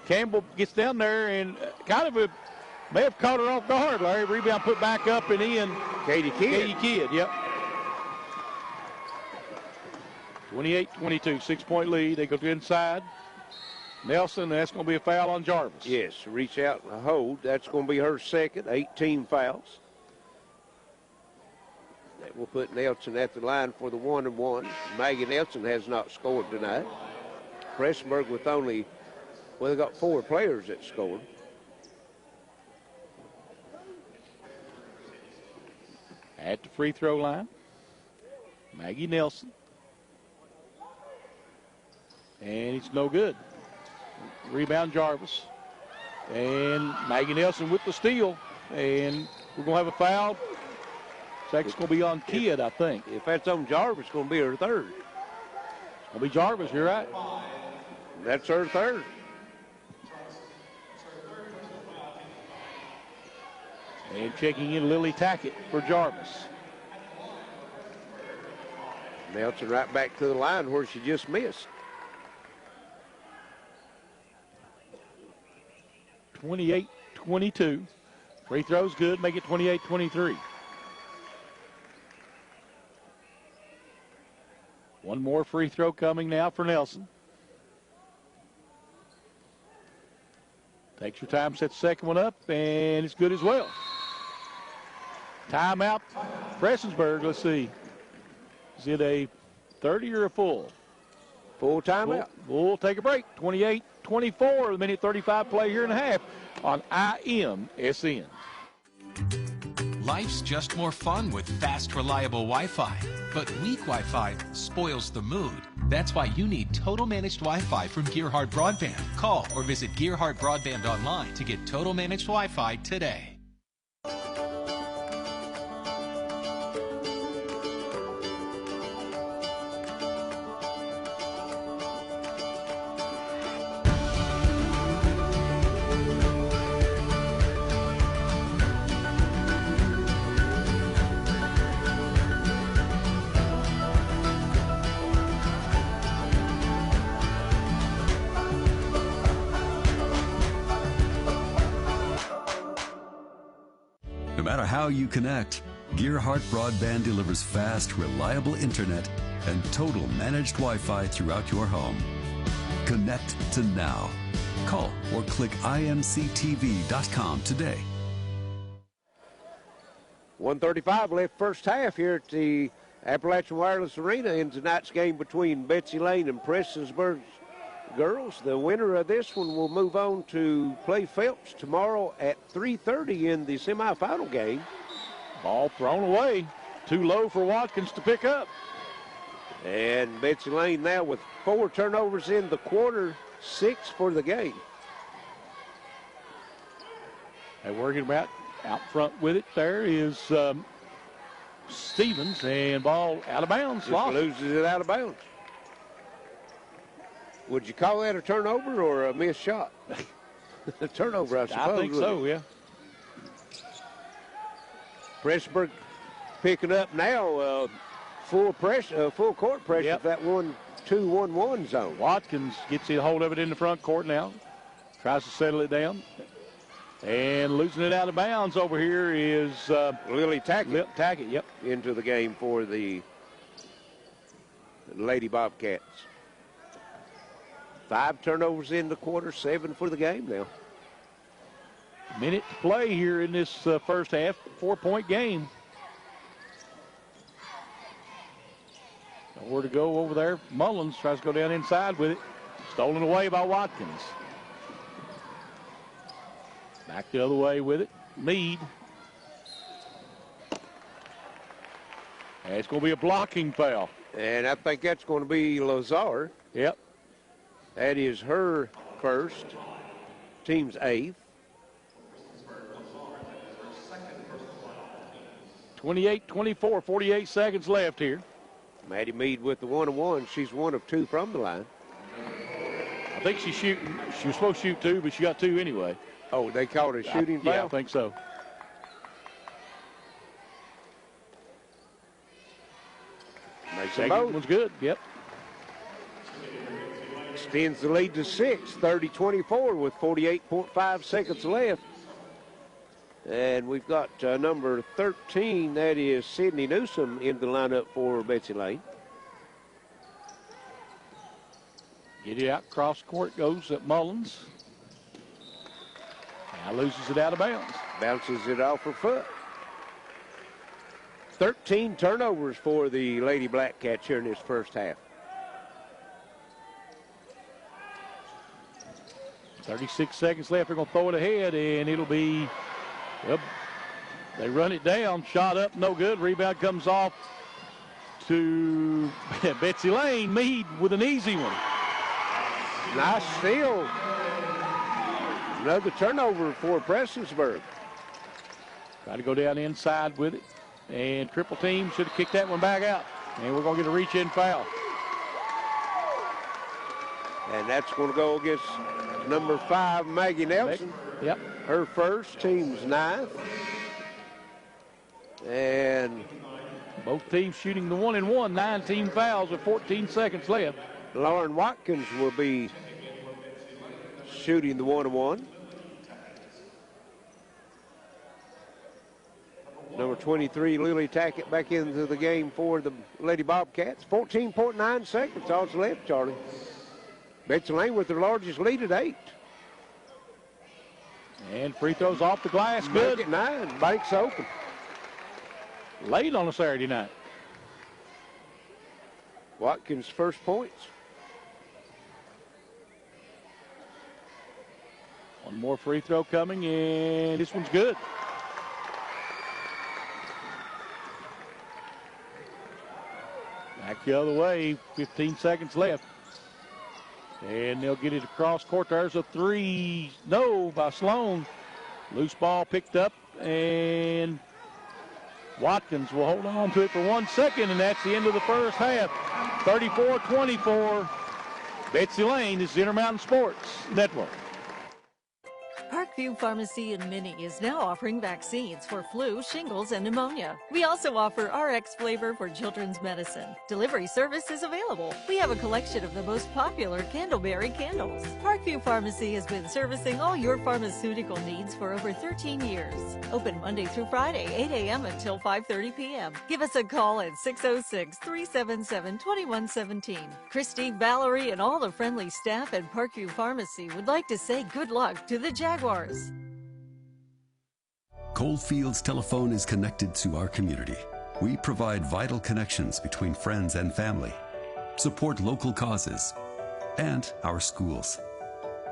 Campbell gets down there and may have caught her off guard, Larry. Rebound put back up and in. Katie Kidd, yep. 28-22, 6-point lead. They go to inside. Nelson, that's going to be a foul on Jarvis. Yes, reach out and hold. That's going to be her second, 18 fouls. That will put Nelson at the line for the 1-and-1. Maggie Nelson has not scored tonight. Pressburg with only, well, they got 4 players that scored. At the free throw line, Maggie Nelson. And it's no good. Rebound Jarvis. And Maggie Nelson with the steal. And we're going to have a foul. Second's going to be on Kidd, I think. If that's on Jarvis, it's going to be her third. It's going to be Jarvis, you're right. That's her third. And checking in Lily Tackett for Jarvis. Nelson right back to the line where she just missed. 28-22. Free throw's good, make it 28-23. One more free throw coming now for Nelson. Takes your time, sets the second one up, and it's good as well. Timeout, Prestonsburg. Let's see. Is it a 30 or a full? Full timeout. We'll take a break. 28-24, minute 35 play here and a half on IMSN. Life's just more fun with fast, reliable Wi-Fi. But weak Wi-Fi spoils the mood. That's why you need Total Managed Wi-Fi from Gearhart Broadband. Call or visit Gearhart Broadband online to get Total Managed Wi-Fi today. No matter how you connect, Gearhart Broadband delivers fast, reliable internet and total managed Wi-Fi throughout your home. Connect to now. Call or click imctv.com today. 1:35 left first half here at the Appalachian Wireless Arena in tonight's game between Betsy Lane and Prestonsburg girls. The winner of this one will move on to play Phelps tomorrow at 3:30 in the semifinal game. Ball thrown away. Too low for Watkins to pick up. And Betsy Lane now with 4 turnovers in the quarter, 6 for the game. They're working about out front with it. There is Stevens, and ball out of bounds. Just loses it out of bounds. Would you call that a turnover or a missed shot? A turnover, I suppose. I think so, yeah. Pressburg picking up now, full pressure, full court pressure. Yep. That 1-2-1-1 zone. Watkins gets a hold of it in the front court now. Tries to settle it down. And losing it out of bounds over here is Lily Tackett. Tackett, yep. Into the game for the Lady Bobcats. 5 turnovers in the quarter, 7 for the game now. Minute to play here in this first half, 4-point game. Nowhere to go over there. Mullins tries to go down inside with it. Stolen away by Watkins. Back the other way with it. Mead. And it's going to be a blocking foul. And I think that's going to be Lazar. Yep. That is her first, team's 8th. 28-24, 48 seconds left here. Maddie Mead with the 1-on-1. She's 1 of 2 from the line. I think she's shooting. She was supposed to shoot 2, but she got 2 anyway. Oh, they called it a shooting foul? Yeah, I think so. Makes them Second both. one's good. Yep. Extends the lead to 6, 30-24 with 48.5 seconds left. And we've got number 13, that is Sydney Newsom, in the lineup for Betsy Lane. Get it out, cross court goes at Mullins. Now loses it out of bounds. Bounces it off her foot. 13 turnovers for the Lady Black Cats here in this first half. 36 seconds left. They're going to throw it ahead, and it'll be, well, they run it down. Shot up, no good. Rebound comes off to Betsy Lane. Meade with an easy one. Nice steal. Another turnover for Prestonsburg. Try to go down inside with it. And triple team should have kicked that one back out. And we're going to get a reach-in foul. And that's going to go against number 5, Maggie Nelson. Yep. Her first, team's 9th. And both teams shooting the 1-and-1. 9 fouls with 14 seconds left. Lauren Watkins will be shooting the 1-and-1. Number 23, Lily Tackett, back into the game for the Lady Bobcats. 14.9 seconds, all that's left, Charlie. Betsy Lane with their largest lead at 8. And free throws off the glass, good. At 9, Banks open. Late on a Saturday night. Watkins' first points. One more free throw coming, and this one's good. Back the other way, 15 seconds left. And they'll get it across court. There's a 3, no, by Sloan. Loose ball picked up, and Watkins will hold on to it for 1 second, and that's the end of the first half. 34-24. Betsy Lane is the Intermountain Sports Network. Parkview Pharmacy in Minnie is now offering vaccines for flu, shingles, and pneumonia. We also offer RX flavor for children's medicine. Delivery service is available. We have a collection of the most popular Candleberry candles. Parkview Pharmacy has been servicing all your pharmaceutical needs for over 13 years. Open Monday through Friday, 8 a.m. until 5:30 p.m. Give us a call at 606-377-2117. Christy, Valerie, and all the friendly staff at Parkview Pharmacy would like to say good luck to the Jaguars. Coalfields Telephone is connected to our community. We provide vital connections between friends and family, support local causes, and our schools.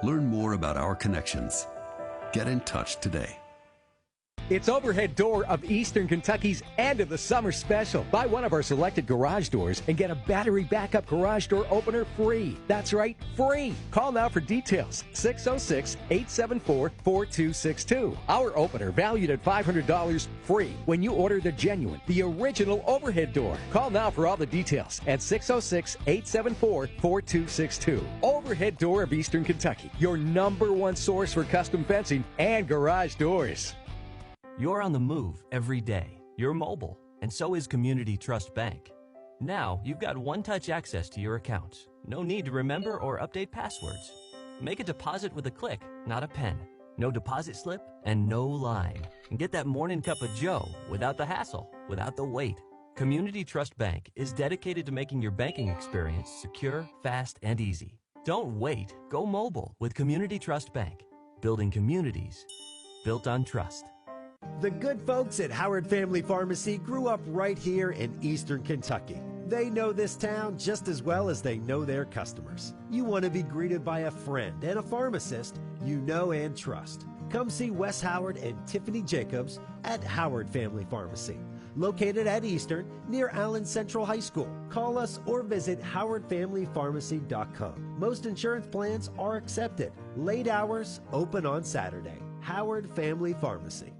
Learn more about our connections. Get in touch today. It's Overhead Door of Eastern Kentucky's end of the summer special. Buy one of our selected garage doors and get a battery backup garage door opener free. That's right, free. Call now for details. 606-874-4262. Our opener valued at $500 free when you order the genuine, the original overhead door. Call now for all the details at 606-874-4262. Overhead Door of Eastern Kentucky, your #1 source for custom fencing and garage doors. You're on the move every day. You're mobile, and so is Community Trust Bank. Now, you've got one-touch access to your accounts. No need to remember or update passwords. Make a deposit with a click, not a pen. No deposit slip and no line. And get that morning cup of joe without the hassle, without the wait. Community Trust Bank is dedicated to making your banking experience secure, fast, and easy. Don't wait. Go mobile with Community Trust Bank. Building communities built on trust. The good folks at Howard Family Pharmacy grew up right here in Eastern Kentucky. They know this town just as well as they know their customers. You want to be greeted by a friend and a pharmacist you know and trust. Come see Wes Howard and Tiffany Jacobs at Howard Family Pharmacy, located at Eastern near Allen Central High School. Call us or visit howardfamilypharmacy.com. Most insurance plans are accepted. Late hours, open on Saturday. Howard Family Pharmacy.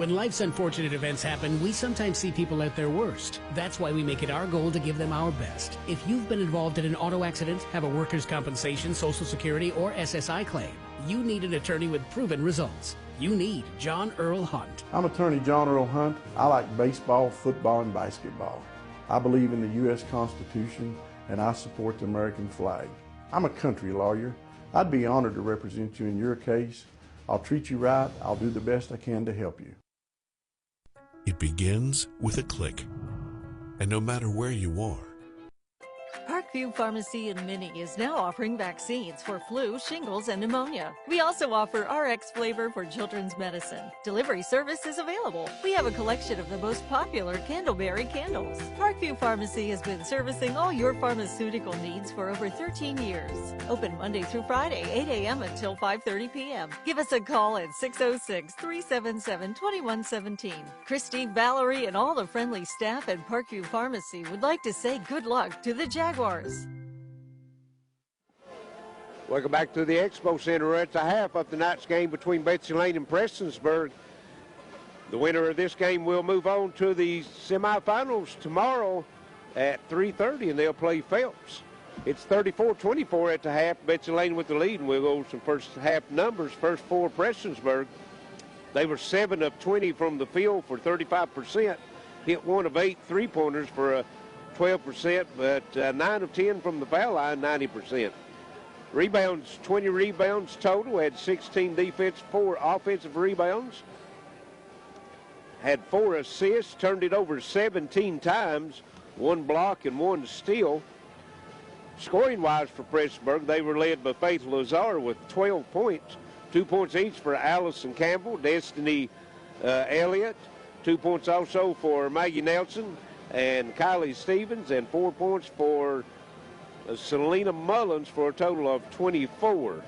When life's unfortunate events happen, we sometimes see people at their worst. That's why we make it our goal to give them our best. If you've been involved in an auto accident, have a workers' compensation, Social Security, or SSI claim, you need an attorney with proven results. You need John Earl Hunt. I'm attorney John Earl Hunt. I like baseball, football, and basketball. I believe in the U.S. Constitution, and I support the American flag. I'm a country lawyer. I'd be honored to represent you in your case. I'll treat you right. I'll do the best I can to help you. It begins with a click. And no matter where you are, Parkview Pharmacy in Minnie is now offering vaccines for flu, shingles, and pneumonia. We also offer RX flavor for children's medicine. Delivery service is available. We have a collection of the most popular Candleberry candles. Parkview Pharmacy has been servicing all your pharmaceutical needs for over 13 years. Open Monday through Friday, 8 a.m. until 5:30 p.m. Give us a call at 606-377-2117. Christy, Valerie, and all the friendly staff at Parkview Pharmacy would like to say good luck to the Jaguars. Welcome back to the Expo Center. We're at the half of tonight's game between Betsy Lane and Prestonsburg. The winner of this game will move on to the semifinals tomorrow at 3:30, and they'll play Phelps. It's 34-24 at the half. Betsy Lane with the lead, and we'll go over some first half numbers. First for Prestonsburg. They were 7 of 20 from the field for 35%. Hit 1 of 8 three-pointers for a 12%, but 9 of 10 from the foul line, 90%. Rebounds, 20 rebounds total, had 16 defense, 4 offensive rebounds. Had 4 assists, turned it over 17 times, 1 block and 1 steal. Scoring-wise for Prestonsburg, they were led by Faith Lazar with 12 points, 2 points each for Allison Campbell, Destiny Elliott, 2 points also for Maggie Nelson and Kylie Stevens, and 4 points for Selena Mullins for a total of 24.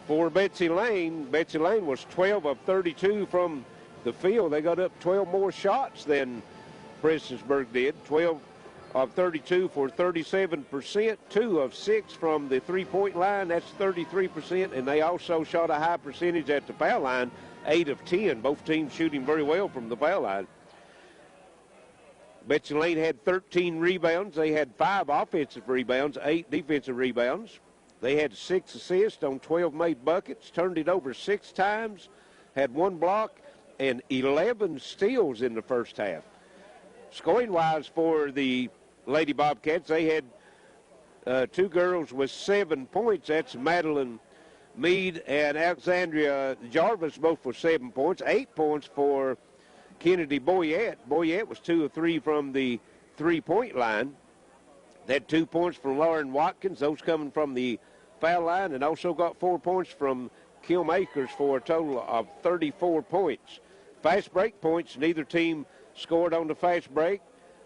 For Betsy Lane was 12 of 32 from the field. They got up 12 more shots than Prestonsburg did. 12 of 32 for 37%, 2 of 6 from the three-point line, that's 33%, and they also shot a high percentage at the foul line, 8 of 10. Both teams shooting very well from the foul line. Betsy Lane had 13 rebounds. They had 5 offensive rebounds, 8 defensive rebounds. They had 6 assists on 12 made buckets, turned it over 6 times, had 1 block, and 11 steals in the first half. Scoring-wise for the Lady Bobcats, they had 2 girls with 7 points. That's Madeline Mead and Alexandria Jarvis, both with 7 points. 8 points for Kennedy Boyette. Boyette was 2 of 3 from the three-point line. They had 2 points from Lauren Watkins, those coming from the foul line, and also got 4 points from Kim Akers for a total of 34 points. Fast break points, neither team scored on the fast break.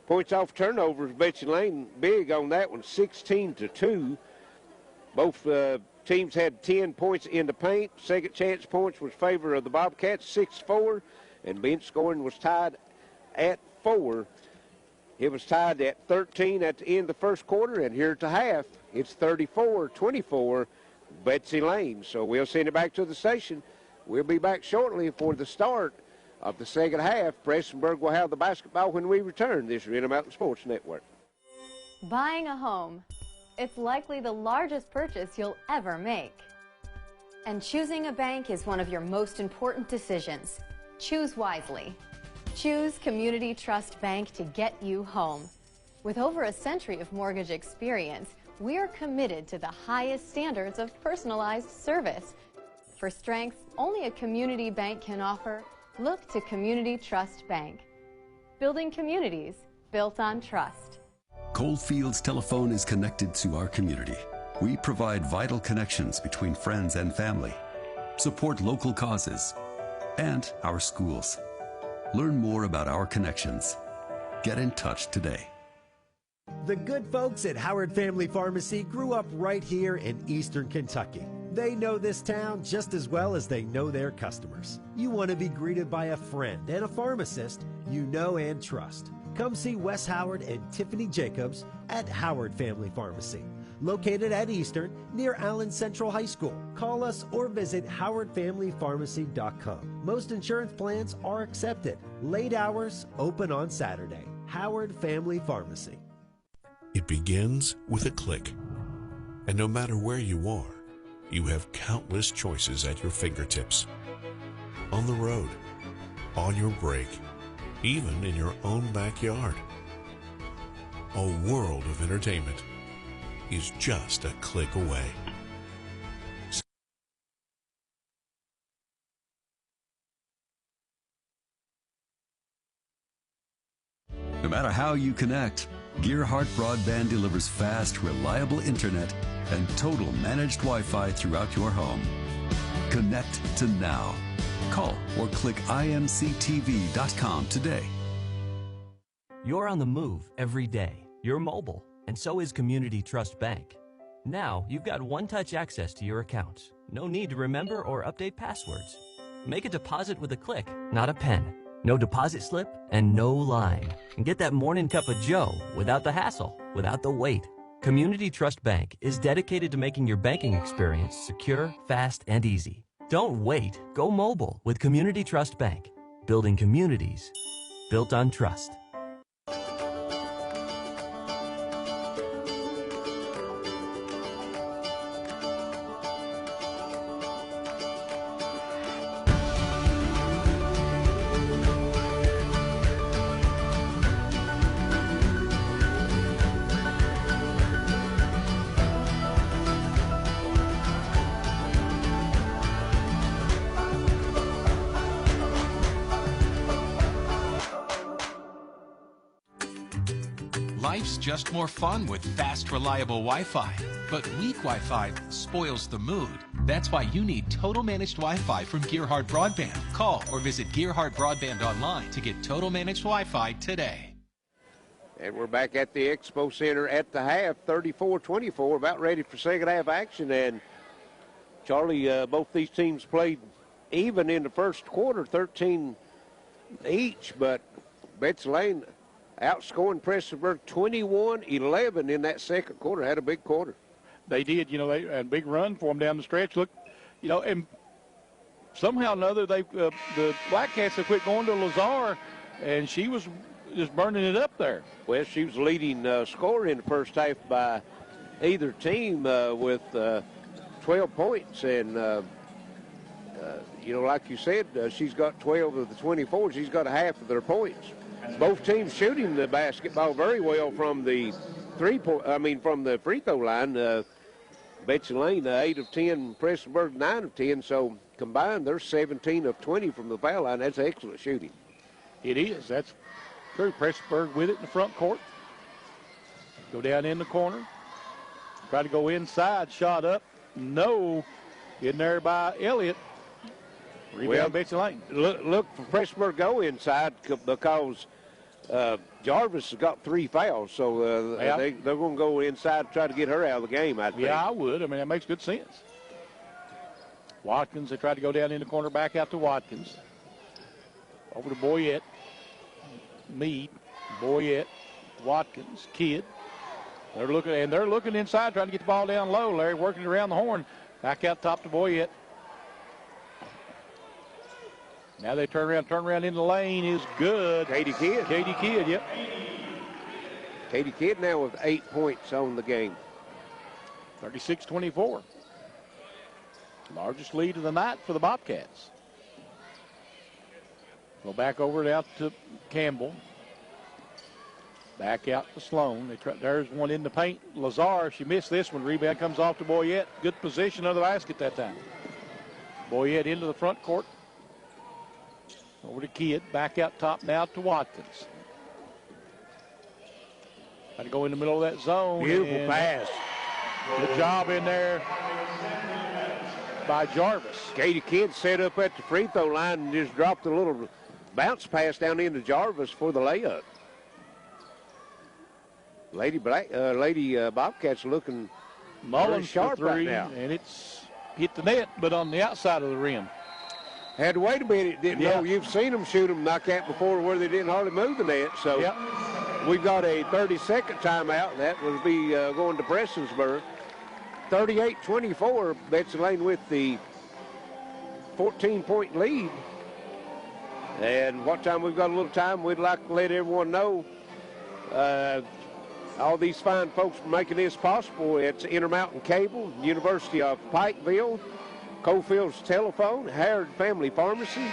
Points off turnovers, Betsy Lane big on that one, 16-2. Both teams had 10 points in the paint. Second chance points was favor of the Bobcats, 6-4. And bench scoring was tied at 4. It was tied at 13 at the end of the first quarter, and here at the half, it's 34-24, Betsy Lane. So we'll send it back to the station. We'll be back shortly for the start of the second half. Prestonsburg will have the basketball when we return. This is Intermountain Sports Network. Buying a home, it's likely the largest purchase you'll ever make. And choosing a bank is one of your most important decisions. Choose wisely. Choose Community Trust Bank to get you home. With over a century of mortgage experience, we're committed to the highest standards of personalized service. For strengths only a community bank can offer, look to Community Trust Bank. Building communities built on trust. Coalfields Telephone is connected to our community. We provide vital connections between friends and family, support local causes, and our schools. Learn more about our connections. Get in touch today. The good folks at Howard Family Pharmacy grew up right here in Eastern Kentucky. They know this town just as well as they know their customers. You want to be greeted by a friend and a pharmacist you know and trust. Come see Wes Howard and Tiffany Jacobs at Howard Family Pharmacy. located at Eastern near Allen Central High School. Call us or visit howardfamilypharmacy.com. Most insurance plans are accepted. Late hours, open on Saturday. Howard Family Pharmacy. It begins with a click. And no matter where you are, you have countless choices at your fingertips. On the road, on your break, even in your own backyard. A world of entertainment is just a click away. No matter how you connect, Gearhart Broadband delivers fast, reliable internet and total managed Wi-Fi throughout your home. Connect to now. Call or click imctv.com today. You're on the move every day. You're mobile, and so is Community Trust Bank. Now, you've got one-touch access to your accounts. No need to remember or update passwords. Make a deposit with a click, not a pen. No deposit slip and no line. And get that morning cup of joe without the hassle, without the wait. Community Trust Bank is dedicated to making your banking experience secure, fast, and easy. Don't wait. Go mobile with Community Trust Bank. Building communities built on trust. Life's just more fun with fast, reliable Wi-Fi. But weak Wi-Fi spoils the mood. That's why you need total managed Wi-Fi from Gearhart Broadband. Call or visit Gearhart Broadband online to get total managed Wi-Fi today. And we're back at the Expo Center at the half, 34-24, about ready for second half action. And Charlie, both these teams played even in the first quarter, 13 each, but Betsy Lane outscoring Prestonsburg 21-11 in that second quarter. Had a big quarter. They did, you know, they had a big run for them down the stretch. Look, you know, and somehow or another, they the Black Cats have quit going to Lazar, and she was just burning it up there. Well, she was leading scorer in the first half by either team with 12 points. And, you know, like you said, she's got 12 of the 24. She's got a half of their points. Both teams shooting the basketball very well from the from the free throw line. Betsy Lane, 8 of 10, Prestonsburg 9 of 10. So combined, they're 17 of 20 from the foul line. That's excellent shooting. It is. That's true. Prestonsburg with it in the front court. Go down in the corner. Try to go inside. Shot up. No. In there by Elliott. Rebound Betsy Lane. Look for Prestonsburg go inside because Jarvis has got 3 fouls, so they're going to go inside and try to get her out of the game, I think. Yeah, I would. I mean, that makes good sense. Watkins, they tried to go down in the corner, back out to Watkins. Over to Boyette. Meade, Boyette, Watkins, Kidd. They're looking inside, trying to get the ball down low. Larry working around the horn. Back out top to Boyette. Now they turn around in the lane is good. Katie Kidd, yep. Katie Kidd now with 8 points on the game. 36-24. Largest lead of the night for the Bobcats. Go back over it out to Campbell. Back out to Sloan. There's one in the paint. Lazar, she missed this one. Rebound comes off to Boyette. Good position of the basket that time. Boyette into the front court. Over to Kidd, back out top now to Watkins. Got to go in the middle of that zone. Beautiful pass. Good job in there by Jarvis. Katie Kidd set up at the free throw line and just dropped a little bounce pass down into Jarvis for the layup. Lady Bobcats looking Mullins sharp for 3, right now. And it's hit the net, but on the outside of the rim. Had to wait a minute. Didn't know. You've seen them shoot them knock out before where they didn't hardly move the net. So We've got a 30-second timeout. That will be going to Prestonsburg. 38-24, Betsy Lane with the 14-point lead. And what time we've got a little time, we'd like to let everyone know all these fine folks making this possible. It's Intermountain Cable, University of Pikeville, Coalfields Telephone, Howard Family Pharmacy,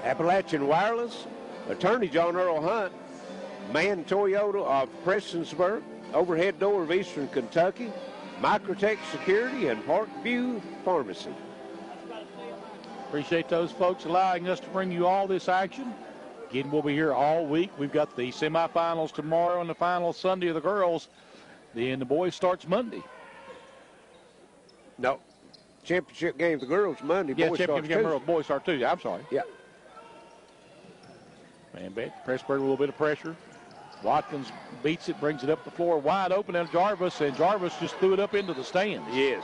Appalachian Wireless, Attorney John Earl Hunt, Mann Toyota of Prestonsburg, Overhead Door of Eastern Kentucky, Microtech Security, and Parkview Pharmacy. Appreciate those folks allowing us to bring you all this action. Again, we'll be here all week. We've got the semifinals tomorrow and the final Sunday of the girls. Then the boys starts Monday. No, championship game for the girls Monday. Yeah, boys championship game for Tuesday. girls. Boys start Tuesday. I'm sorry. Yeah. Man, Pressburg a little bit of pressure. Watkins beats it, brings it up the floor wide open at Jarvis, and Jarvis just threw it up into the stands. Yes.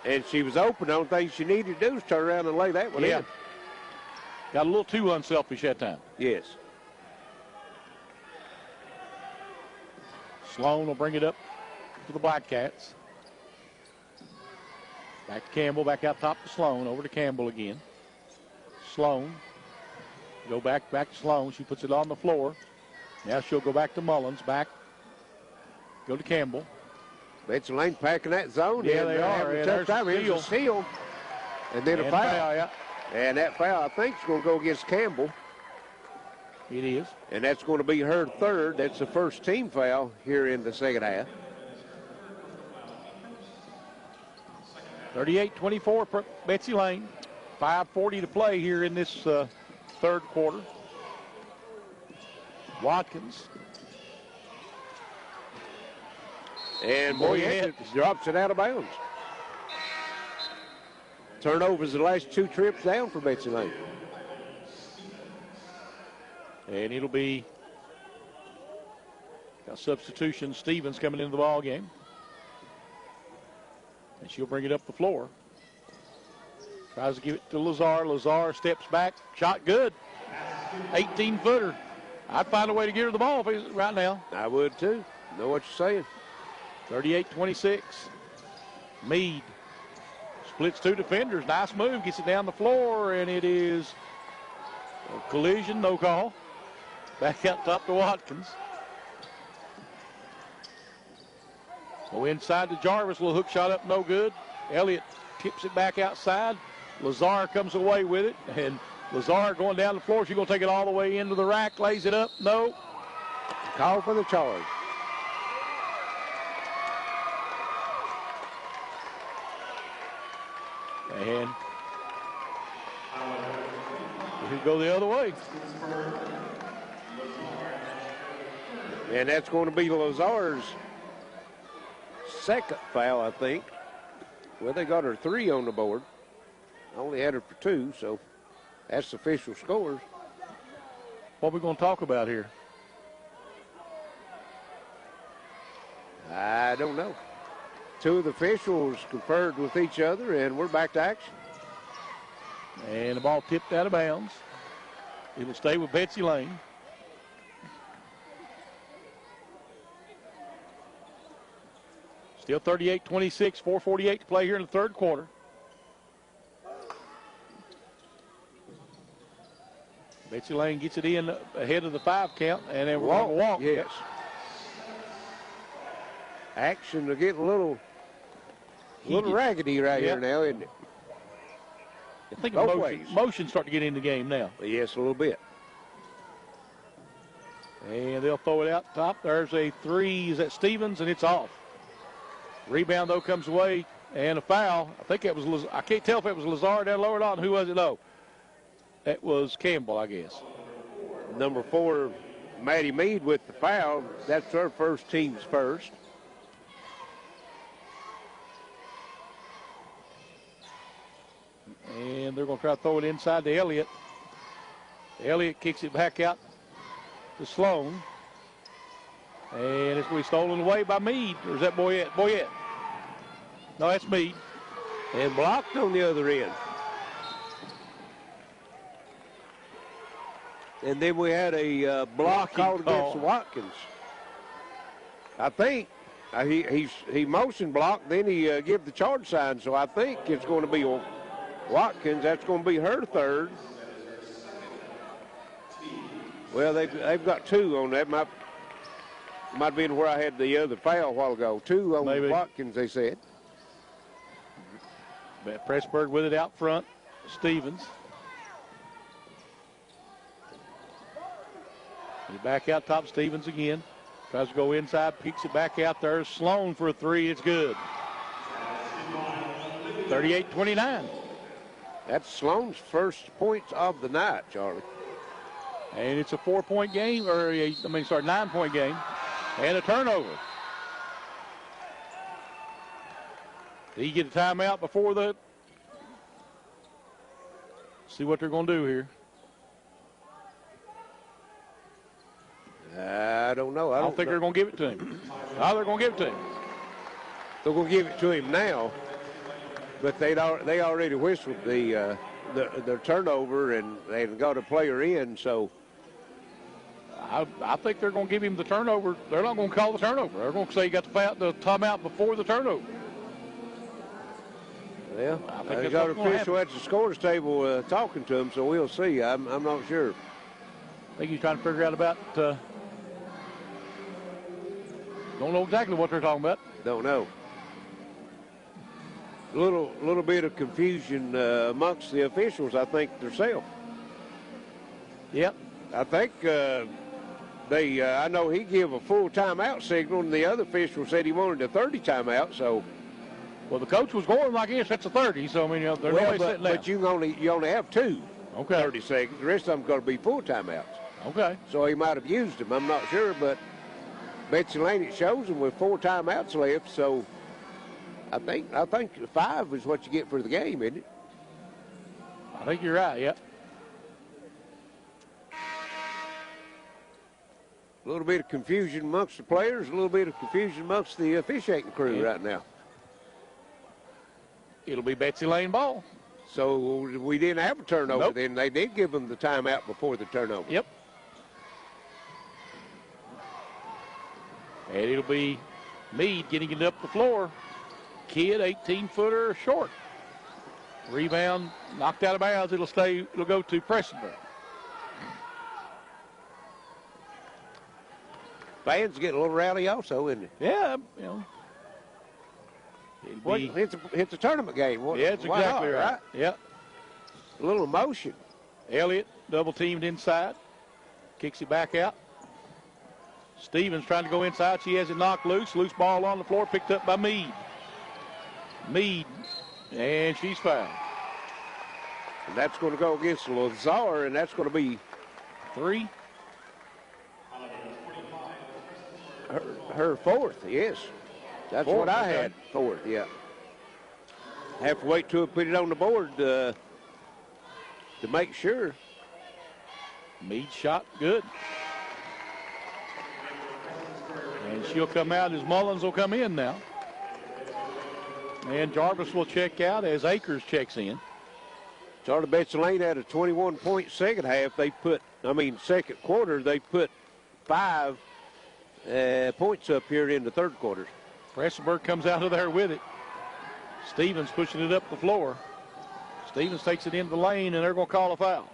And she was open. The only thing she needed to do was turn around and lay that one in. Got a little too unselfish that time. Yes. Sloan will bring it up to the Blackcats. Back to Campbell, back out top to Sloan, over to Campbell again. Sloan, go back to Sloan. She puts it on the floor. Now she'll go back to Mullins, back, go to Campbell. Betsy Lane packing that zone. Yeah, they are. A tough time. Here's a steal. And then a foul. Yeah. And that foul, I think, is going to go against Campbell. It is. And that's going to be her third. That's the first team foul here in the second half. 38-24, Betsy Lane. 5:40 to play here in this third quarter. Watkins. And Boyette drops it out of bounds. Turnovers the last two trips down for Betsy Lane. And it'll be a substitution. Stevens coming into the ball game. And she'll bring it up the floor. Tries to give it to Lazar. Lazar steps back. Shot good. 18-footer. I'd find a way to get her the ball right now. I would too. Know what you're saying. 38-26. Meade splits two defenders. Nice move. Gets it down the floor, and it is a collision. No call. Back out top to Watkins. Go inside to Jarvis. Little hook shot up. No good. Elliott tips it back outside. Lazar comes away with it, and Lazar going down the floor. She's going to take it all the way into the rack. Lays it up. No. Call for the charge. And he'll go the other way. And that's going to be Lazar's second foul, I think. Well, they got her 3 on the board. Only had her for 2, so that's the official scores. What are we going to talk about here? I don't know. 2 of the officials conferred with each other, and we're back to action. And the ball tipped out of bounds. It'll stay with Betsy Lane. Still 38-26, 4:48 to play here in the third quarter. Betsy Lane gets it in ahead of the 5 count, and then we're going to walk. Yes. Action to get a little raggedy right here now, isn't it? I think motion starting to get in the game now. Yes, a little bit. And they'll throw it out top. There's a 3. Is that Stevens? And it's off. Rebound, though, comes away. And a foul. I think it was, I can't tell if it was Lazar down lower or not. Who was it? No. That was Campbell, I guess. Number 4, Maddie Meade with the foul. That's her first, team's first. And they're going to try to throw it inside to Elliott. Elliott kicks it back out to Sloan. And it's going to be stolen away by Meade. Or is that Boyette? Boyette. No, that's Meade. And blocked on the other end. And then we had a block called against Watkins. I think he motion blocked, then he give the charge sign. So I think it's going to be Watkins. That's going to be her third. Well, they've got 2 on that. Might have been where I had the other foul a while ago. 2 on Watkins, they said. Pressburg with it out front. Stevens. He's back out top. Stevens again. Tries to go inside, peeks it back out there. Sloan for a 3. It's good. 38-29. That's Sloan's first points of the night, Charlie. And it's a 4-point game, 9-point game. And a turnover. Did he get a timeout before the... See what they're going to do here. I don't know. I don't think they're going to give it to him. No, they're going to give it to him. They're going to give it to him now. But they already whistled the turnover, and they've got a player in, so... I think they're going to give him the turnover. They're not going to call the turnover. They're going to say you got the timeout before the turnover. Well, they got an official at the scores table talking to him, so we'll see. I'm not sure. I think he's trying to figure out about. Don't know exactly what they're talking about. Don't know. A little bit of confusion amongst the officials, I think, themselves. Yep. I think I know he gave a full timeout signal, and the other official said he wanted a 30 timeout. So, well, the coach was going like this. That's a 30. So I mean, they're always sitting down. But you only have 2. Okay. 30 seconds. The rest of them going to be full timeouts. Okay. So he might have used them. I'm not sure, but Betsy Lane, it shows them with 4 timeouts left. So I think 5 is what you get for the game, isn't it? I think you're right. Yep. A little bit of confusion amongst the players, a little bit of confusion amongst the officiating crew right now. It'll be Betsy Lane ball. So we didn't have a turnover. Nope. Then they did give them the timeout before the turnover. Yep. And it'll be Meade getting it up the floor. Kidd, 18-footer short. Rebound knocked out of bounds. It'll go to Prestonburg. Fans getting a little rowdy also, isn't it? Yeah, it's a tournament game. Yeah, it's exactly right. Yeah. A little emotion. Elliott double teamed inside. Kicks it back out. Stevens trying to go inside. She has it knocked loose. Loose ball on the floor, picked up by Meade. Meade, and she's fouled. And that's going to go against Lazar, and that's going to be 3. Her 4th, yes. That's what I had, 4th, yeah. Have to wait till we put it on the board to make sure. Meade shot good. And she'll come out as Mullins will come in now. And Jarvis will check out as Akers checks in. Charlie Betsy Lane had a 21-point second half. Second quarter, they put 5 points up here in the third quarter. Prestonburg comes out of there with it. Stevens pushing it up the floor. Stevens takes it into the lane, and they're going to call a foul.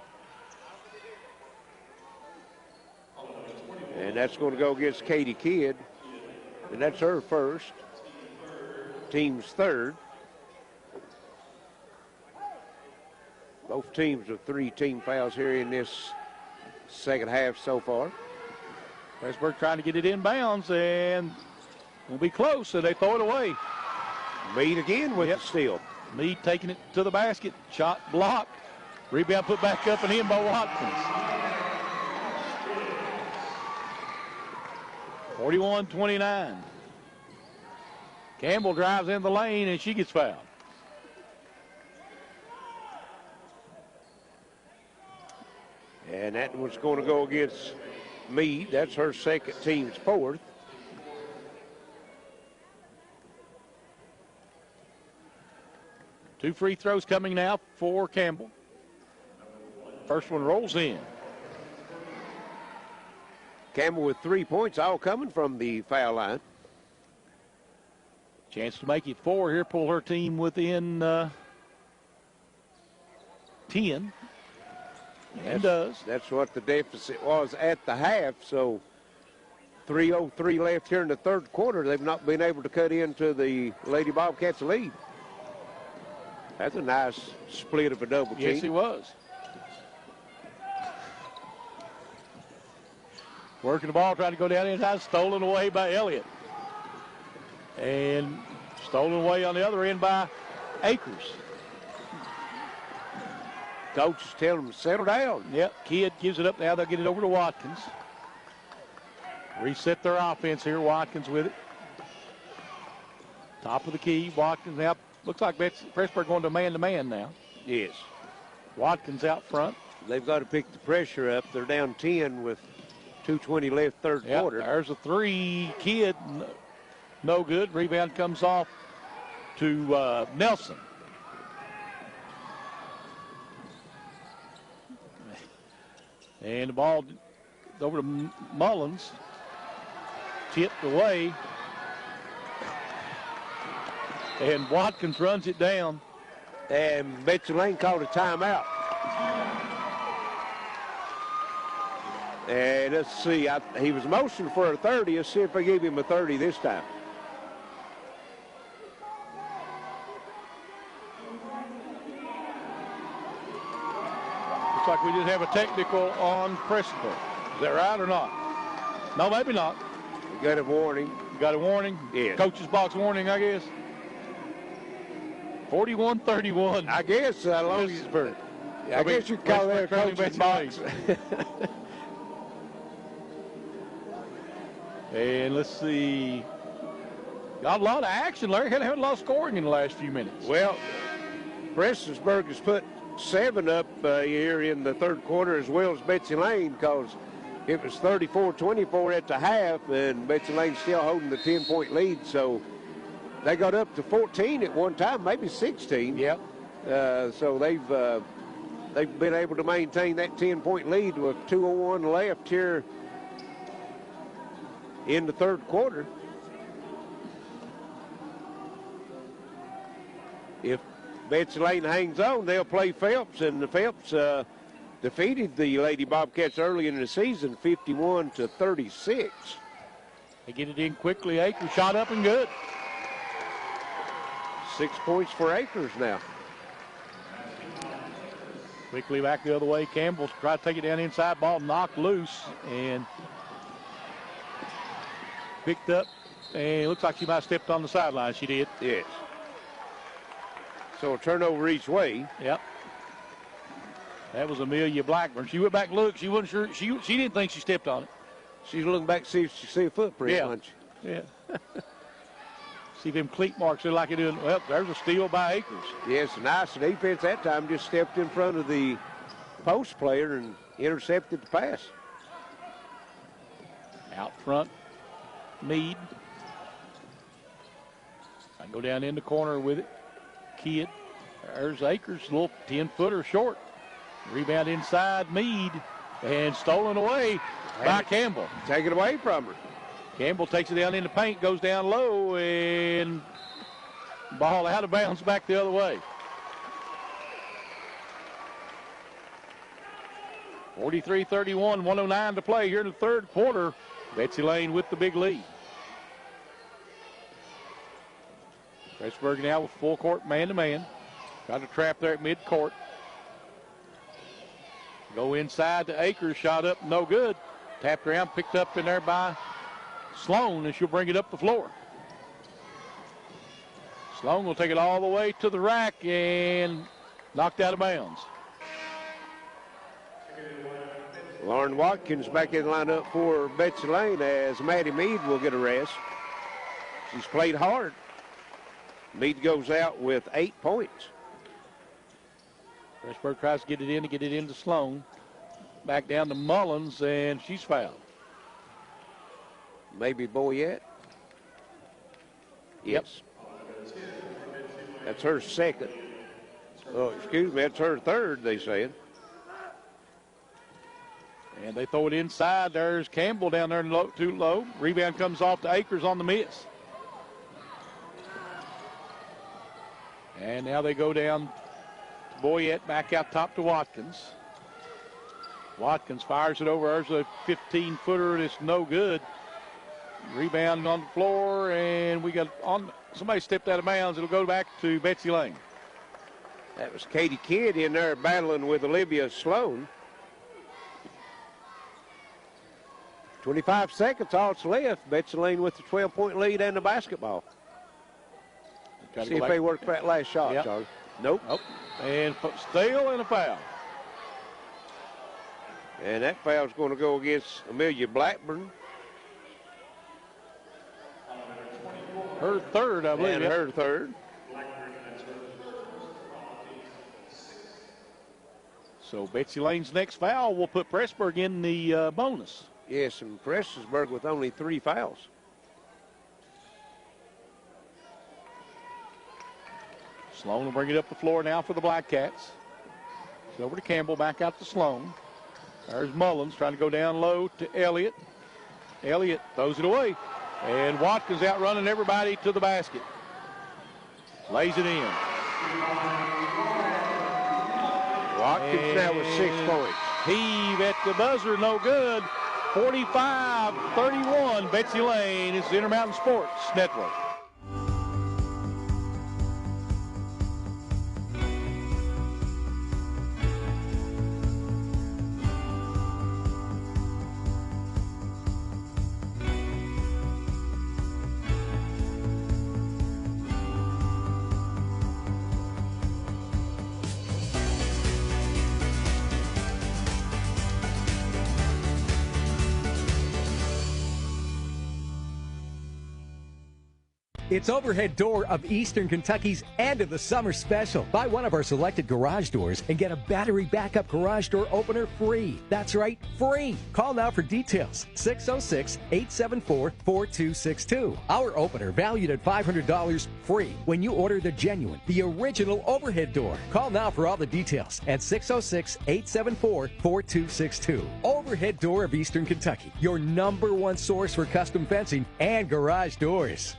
And that's going to go against Katie Kidd. And that's her first. Team's third. Both teams with 3 team fouls here in this second half so far. Prestonburg trying to get it inbounds, and will be close, so they throw it away. Meade again with the steal. Meade taking it to the basket. Shot blocked. Rebound put back up and in by Watkins. 41-29. Campbell drives in the lane, and she gets fouled. And that was going to go against Meade. That's her second, team's 4th. Two free throws coming now for Campbell. First one rolls in. Campbell with 3 points, all coming from the foul line. Chance to make it 4 here, pull her team within 10. And does. That's what the deficit was at the half, so 3:03 left here in the third quarter. They've not been able to cut into the Lady Bobcats lead. That's a nice split of a double team. Yes, it was. Working the ball, trying to go down inside, stolen away by Elliott. And stolen away on the other end by Akers. Coach is telling them to settle down. Yep, Kidd gives it up now. They'll get it over to Watkins. Reset their offense here. Watkins with it. Top of the key. Watkins now. Looks like Pressburg going to man-to-man now. Yes. Watkins out front. They've got to pick the pressure up. They're down 10 with 2:20 left third quarter. There's a three. Kidd, no good. Rebound comes off to Nelson. And the ball over to Mullins. Tipped away. And Watkins runs it down. And Betsy Lane called a timeout. And let's see, he was motioned for a 30. Let's see if they gave him a 30 this time. Looks like we did have a technical on Pressburg. Is that right or not? No, maybe not. We got a warning. You got a warning? Yeah. Coach's box warning, I guess. 41-31. I guess. Lewisburg. I guess you call that a coach's box. And let's see. Got a lot of action, Larry. Had a lot of scoring in the last few minutes. Well, Prestonsburg has put 7 up here in the third quarter, as well as Betsy Lane, because it was 34-24 at the half, and Betsy Lane still holding the 10-point lead. So they got up to 14 at one time, maybe 16. Yep. So they've been able to maintain that 10-point lead with 2:01 left here in the third quarter. If Betsy Lane hangs on, they'll play Phelps, and the Phelps defeated the Lady Bobcats early in the season, 51-36. They get it in quickly. Akers shot up and good. 6 points for Akers now. Quickly back the other way. Campbell tried to take it down inside. Ball knocked loose and picked up. And it looks like she might have stepped on the sideline. She did. Yes. So a turnover each way. Yep. That was Amelia Blackburn. She went back and looked. She wasn't sure. She didn't think she stepped on it. She's looking back to see if she see a footprint. Yeah. Wasn't she? Yeah. See them cleat marks look like it doing. Well, there's a steal by Akers. Yes, nice defense that time. Just stepped in front of the post player and intercepted the pass. Out front, Meade. I go down in the corner with it. Kidd. There's Akers, a little 10-footer short. Rebound inside, Meade, and stolen away by Campbell. Take it away from her. Campbell takes it down in the paint, goes down low, and ball out of bounds back the other way. 43-31, 109 to play here in the third quarter. Betsy Lane with the big lead. Pressburg now with full court man-to-man. Got a trap there at midcourt. Go inside to Akers, shot up, no good. Tapped around, picked up in there by Sloan, and she'll bring it up the floor. Sloan will take it all the way to the rack and knocked out of bounds. Lauren Watkins back in the lineup for Betsy Lane, as Maddie Meade will get a rest. She's played hard. Meade goes out with 8 points. Pressburg tries to get it into Sloan. Back down to Mullins, and she's fouled. Maybe Boyette. Yes. That's her second. Oh, excuse me, that's her third, they said. And they throw it inside. There's Campbell down there too low. Rebound comes off to Akers on the miss. And now they go down to Boyette, back out top to Watkins. Watkins fires it over. There's a 15-footer. It's no good. Rebound on the floor, and we got somebody stepped out of bounds. It'll go back to Betsy Lane. That was Katie Kidd in there battling with Olivia Sloan. 25 seconds, all that's left. Betsy Lane with the 12-point lead and the basketball. See if they work that last shot, yep. Charlie. Nope. And still in a foul. And that foul's going to go against Amelia Blackburn. Her third, I believe. And her third. So Betsy Lane's next foul will put Pressburg in the bonus. Yes, and Prestonsburg with only 3 fouls. Sloan will bring it up the floor now for the Black Cats. It's over to Campbell, back out to Sloan. There's Mullins trying to go down low to Elliott. Elliott throws it away. And Watkins out running everybody to the basket. Lays it in. Watkins now with 6 points. Heave at the buzzer, no good. 45-31, Betsy Lane. It's the Intermountain Sports Network. It's Overhead Door of Eastern Kentucky's end of the summer special. Buy one of our selected garage doors and get a battery backup garage door opener free. That's right, free. Call now for details. 606-874-4262. Our opener valued at $500 free when you order the genuine, the original overhead door. Call now for all the details at 606-874-4262. Overhead Door of Eastern Kentucky, your #1 source for custom fencing and garage doors.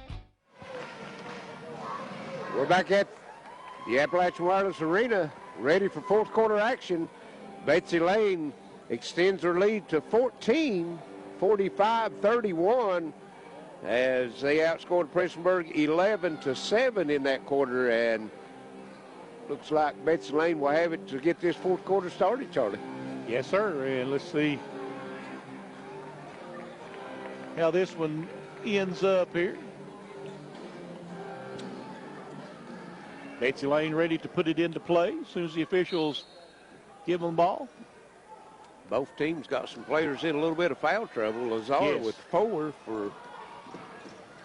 We're back at the Appalachian Wireless Arena, ready for fourth quarter action. Betsy Lane extends her lead to 14, 45-31, as they outscored Prestonsburg 11-7 in that quarter, and looks like Betsy Lane will have it to get this fourth quarter started, Charlie. Yes, sir, and let's see how this one ends up here. Betsy Lane ready to put it into play as soon as the officials give them the ball. Both teams got some players in a little bit of foul trouble. Lazar with 4 for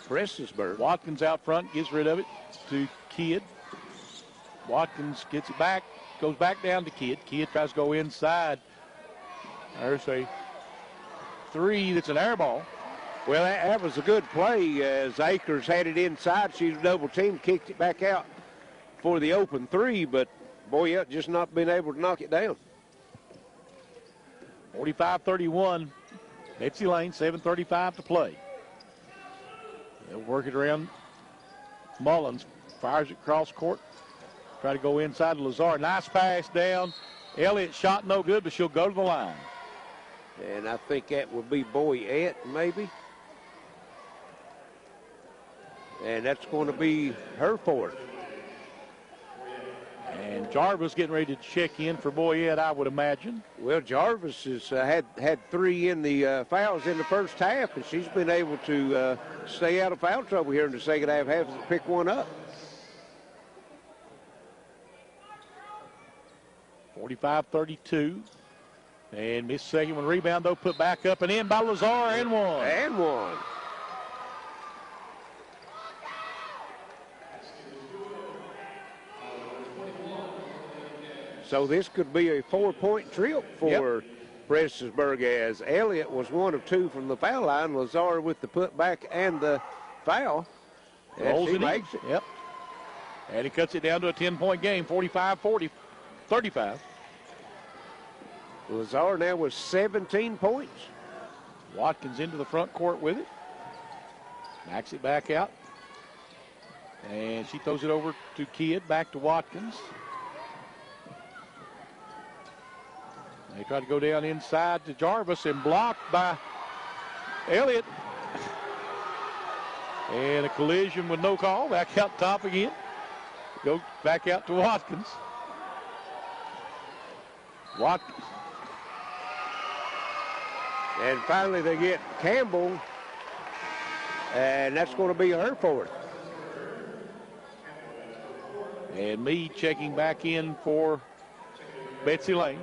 Prestonsburg. Watkins out front, gets rid of it to Kidd. Watkins gets it back, goes back down to Kidd. Kidd tries to go inside. There's a 3 that's an air ball. Well, that was a good play as Akers had it inside. She was double teamed, kicked it back out for the open 3, but Boyette just not been able to knock it down. 45-31, Betsy Lane, 7:35 to play. They'll work it around. Mullins fires it cross court. Try to go inside to Lazar. Nice pass down. Elliott shot no good, but she'll go to the line. And I think that would be Boyette, maybe. And that's going to be her 4th. And Jarvis getting ready to check in for Boyette, I would imagine. Well, Jarvis has had 3 in the fouls in the first half, and she's been able to stay out of foul trouble here in the second half, having to pick one up. 45-32. And missed second one. Rebound, though, put back up and in by Lazar, and one. And one. So this could be a 4-point trip for Prestonsburg, as Elliott was 1 of 2 from the foul line. Lazar with the putback and the foul. Rolls it makes in. Yep. And he cuts it down to a 10-point game, 45-40, 35. Lazar now with 17 points. Watkins into the front court with it. Backs it back out. And she throws it over to Kidd, back to Watkins. They try to go down inside to Jarvis and blocked by Elliott. And a collision with no call. Back out top again. Go back out to Watkins. Watkins. And finally they get Campbell. And that's going to be her forward. And Meade checking back in for Betsy Lane.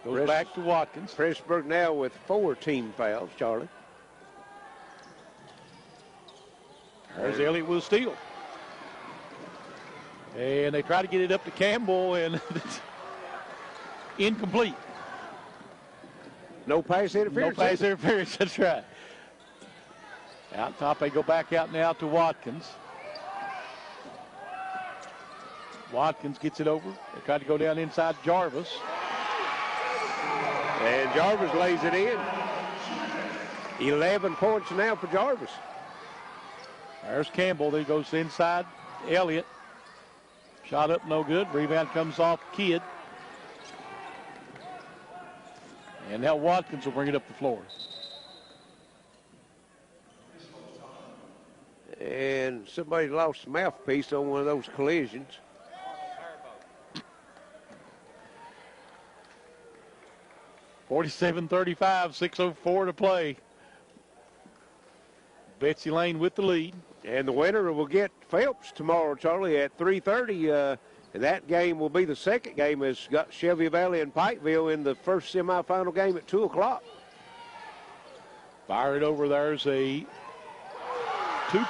Goes back to Watkins. Pressburg now with 4 team fouls, Charlie. There's Elliott with a steal. And they try to get it up to Campbell, and incomplete. No pass interference. No pass interference, that's right. Out top, they go back out now to Watkins. Watkins gets it over. They try to go down inside Jarvis. And Jarvis lays it in. 11 points now for Jarvis. There's Campbell. There goes inside Elliott. Shot up, no good. Rebound comes off Kidd. And now Watkins will bring it up the floor. And somebody lost the mouthpiece on one of those collisions. .47-35, 6:04 to play. Betsy Lane with the lead. And the winner will get Phelps tomorrow, Charlie, at 3:30. And that game will be the second game. Has got Shelby Valley and Pikeville in the first semifinal game at 2 o'clock. Fire it over. There's a 2.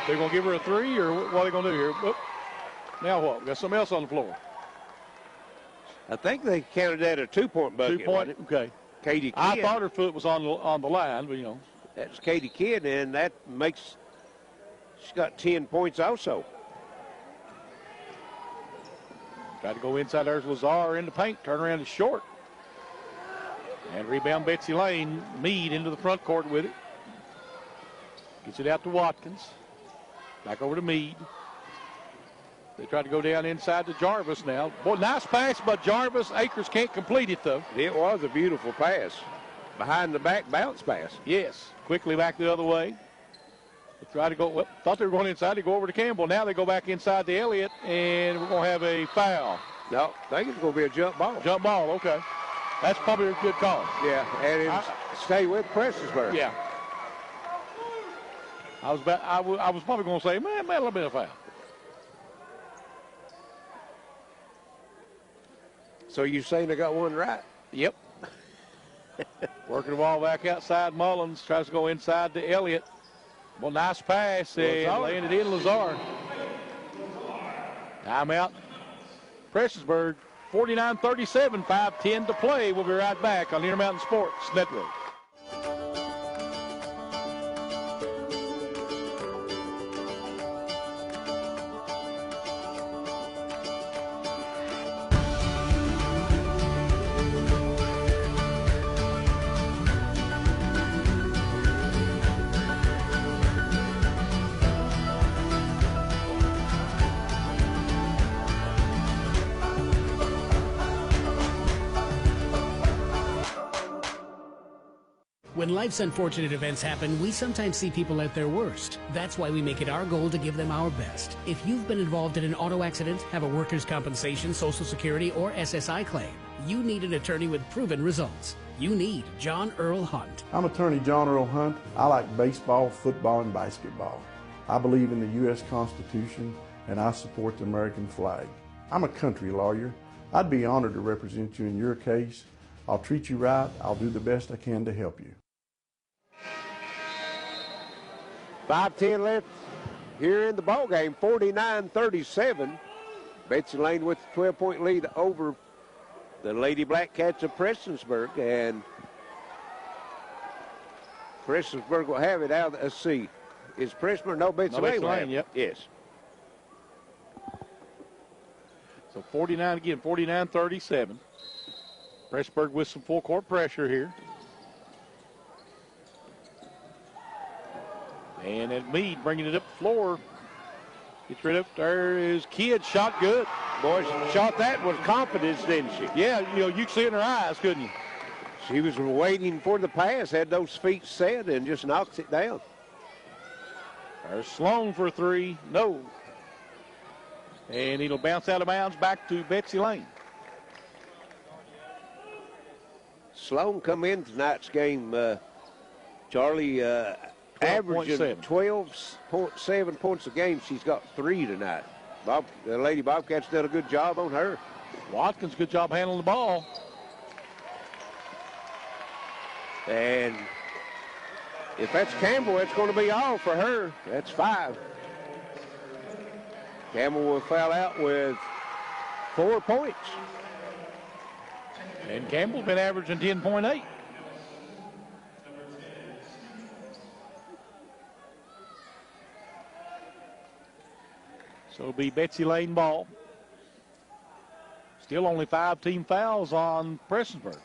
They're going to give her a 3, or what are they going to do here? Oop. Now what? We got something else on the floor. I think they counted that a 2-point bucket. 2-point, okay. Katie Kidd. I thought her foot was on the line, but you know. That's Katie Kidd, and that makes, she's got 10 points also. Try to go inside. There's Lazar in the paint. Turnaround is short. And rebound Betsy Lane. Meade into the front court with it. Gets it out to Watkins. Back over to Meade. They try to go down inside to Jarvis now. Boy, nice pass by Jarvis. Akers can't complete it, though. It was a beautiful pass. Behind the back bounce pass. Yes. Quickly back the other way. They try to go, well, thought they were going inside. They go over to Campbell. Now they go back inside to Elliott, and we're going to have a foul. No, I think it's going to be a jump ball. Jump ball, okay. That's probably a good call. Yeah, and it's stay with Prestonsburg. Yeah. I was probably going to say, man, that'll have been a foul. So you're saying they got one right? Yep. Working the ball back outside. Mullins tries to go inside to Elliott. Well, nice pass, and laying it in Lazar. Timeout. Prestonsburg, 49-37, 5:10 to play. We'll be right back on Intermountain Sports Network. When life's unfortunate events happen, we sometimes see people at their worst. That's why we make it our goal to give them our best. If you've been involved in an auto accident, have a workers' compensation, Social Security, or SSI claim, you need an attorney with proven results. You need John Earl Hunt. I'm attorney John Earl Hunt. I like baseball, football, and basketball. I believe in the U.S. Constitution, and I support the American flag. I'm a country lawyer. I'd be honored to represent you in your case. I'll treat you right. I'll do the best I can to help you. 5:10 left here in the ball game. 49-37. Betsy Lane with the 12-point lead over the Lady Black Cats of Prestonsburg, and Prestonsburg will have it out. Let's see. Is Prestonsburg? No, Betsy Lane. Yep. Yes. So 49 again, 49-37. Pressburg with some full court pressure here. And then Meade bringing it up the floor. Gets rid of it. There is Kidd. Shot good. Boy, shot that with confidence, didn't she? Yeah, you could see it in her eyes, couldn't you? She was waiting for the pass, had those feet set, and just knocks it down. There's Sloan for three. No. And it'll bounce out of bounds back to Betsy Lane. Sloan come in tonight's game, Charlie, averaging 12.7 points a game. She's got 3 tonight. The Lady Bobcats did a good job on her. Watkins, good job handling the ball. And if that's Campbell, it's going to be all for her. That's 5. Campbell will foul out with 4 points. And Campbell's been averaging 10.8. So it'll be Betsy Lane ball. Still only 5 team fouls on Prestonsburg.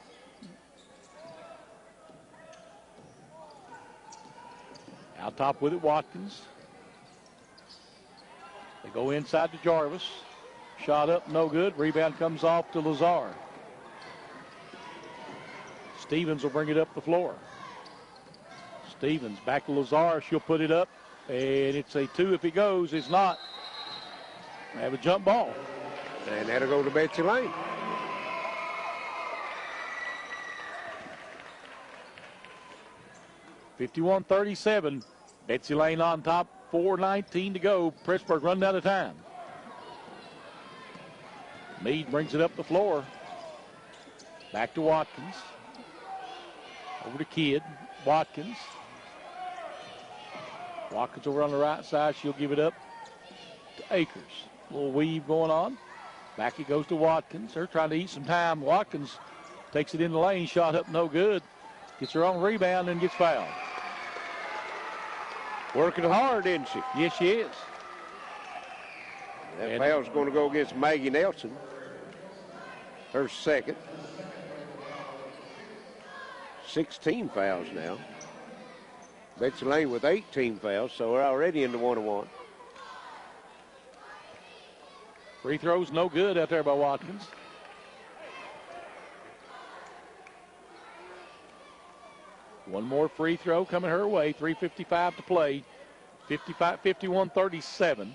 Out top with it, Watkins. They go inside to Jarvis. Shot up, no good. Rebound comes off to Lazar. Stevens will bring it up the floor. Stevens back to Lazar. She'll put it up. And it's a 2 if it goes. It's not. They have a jump ball. And that'll go to Betsy Lane. (51-37). Betsy Lane on top. 4:19 to go. Pressburg running out of time. Meade brings it up the floor. Back to Watkins. Over to Kidd. Watkins. Watkins over on the right side. She'll give it up to Akers. A little weave going on. Back it goes to Watkins. They're trying to eat some time. Watkins takes it in the lane. Shot up, no good. Gets her own rebound and gets fouled. Working hard, isn't she? Yes, she is. That foul's going to go against Maggie Nelson. Her second. 16 fouls now. Betsy Lane with 18 fouls, so we're already into 1-1. Free throws no good out there by Watkins. One more free throw coming her way. 3:55 to play. 51-37.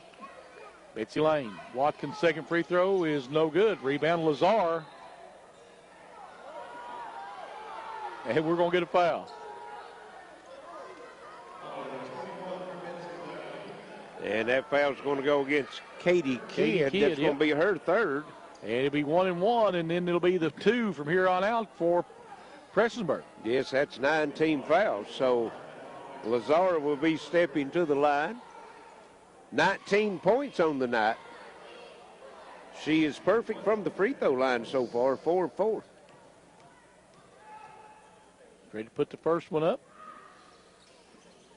Betsy Lane. Watkins' second free throw is no good. Rebound Lazar. And we're going to get a foul. And that foul's going to go against Katie Kidd. That's going to be her third. And it'll be 1-1, and then it'll be the 2 from here on out for Prestonsburg. Yes, that's 19 fouls. So Lazar will be stepping to the line. 19 points on the night. She is perfect from the free throw line so far, 4-4. Ready to put the first one up.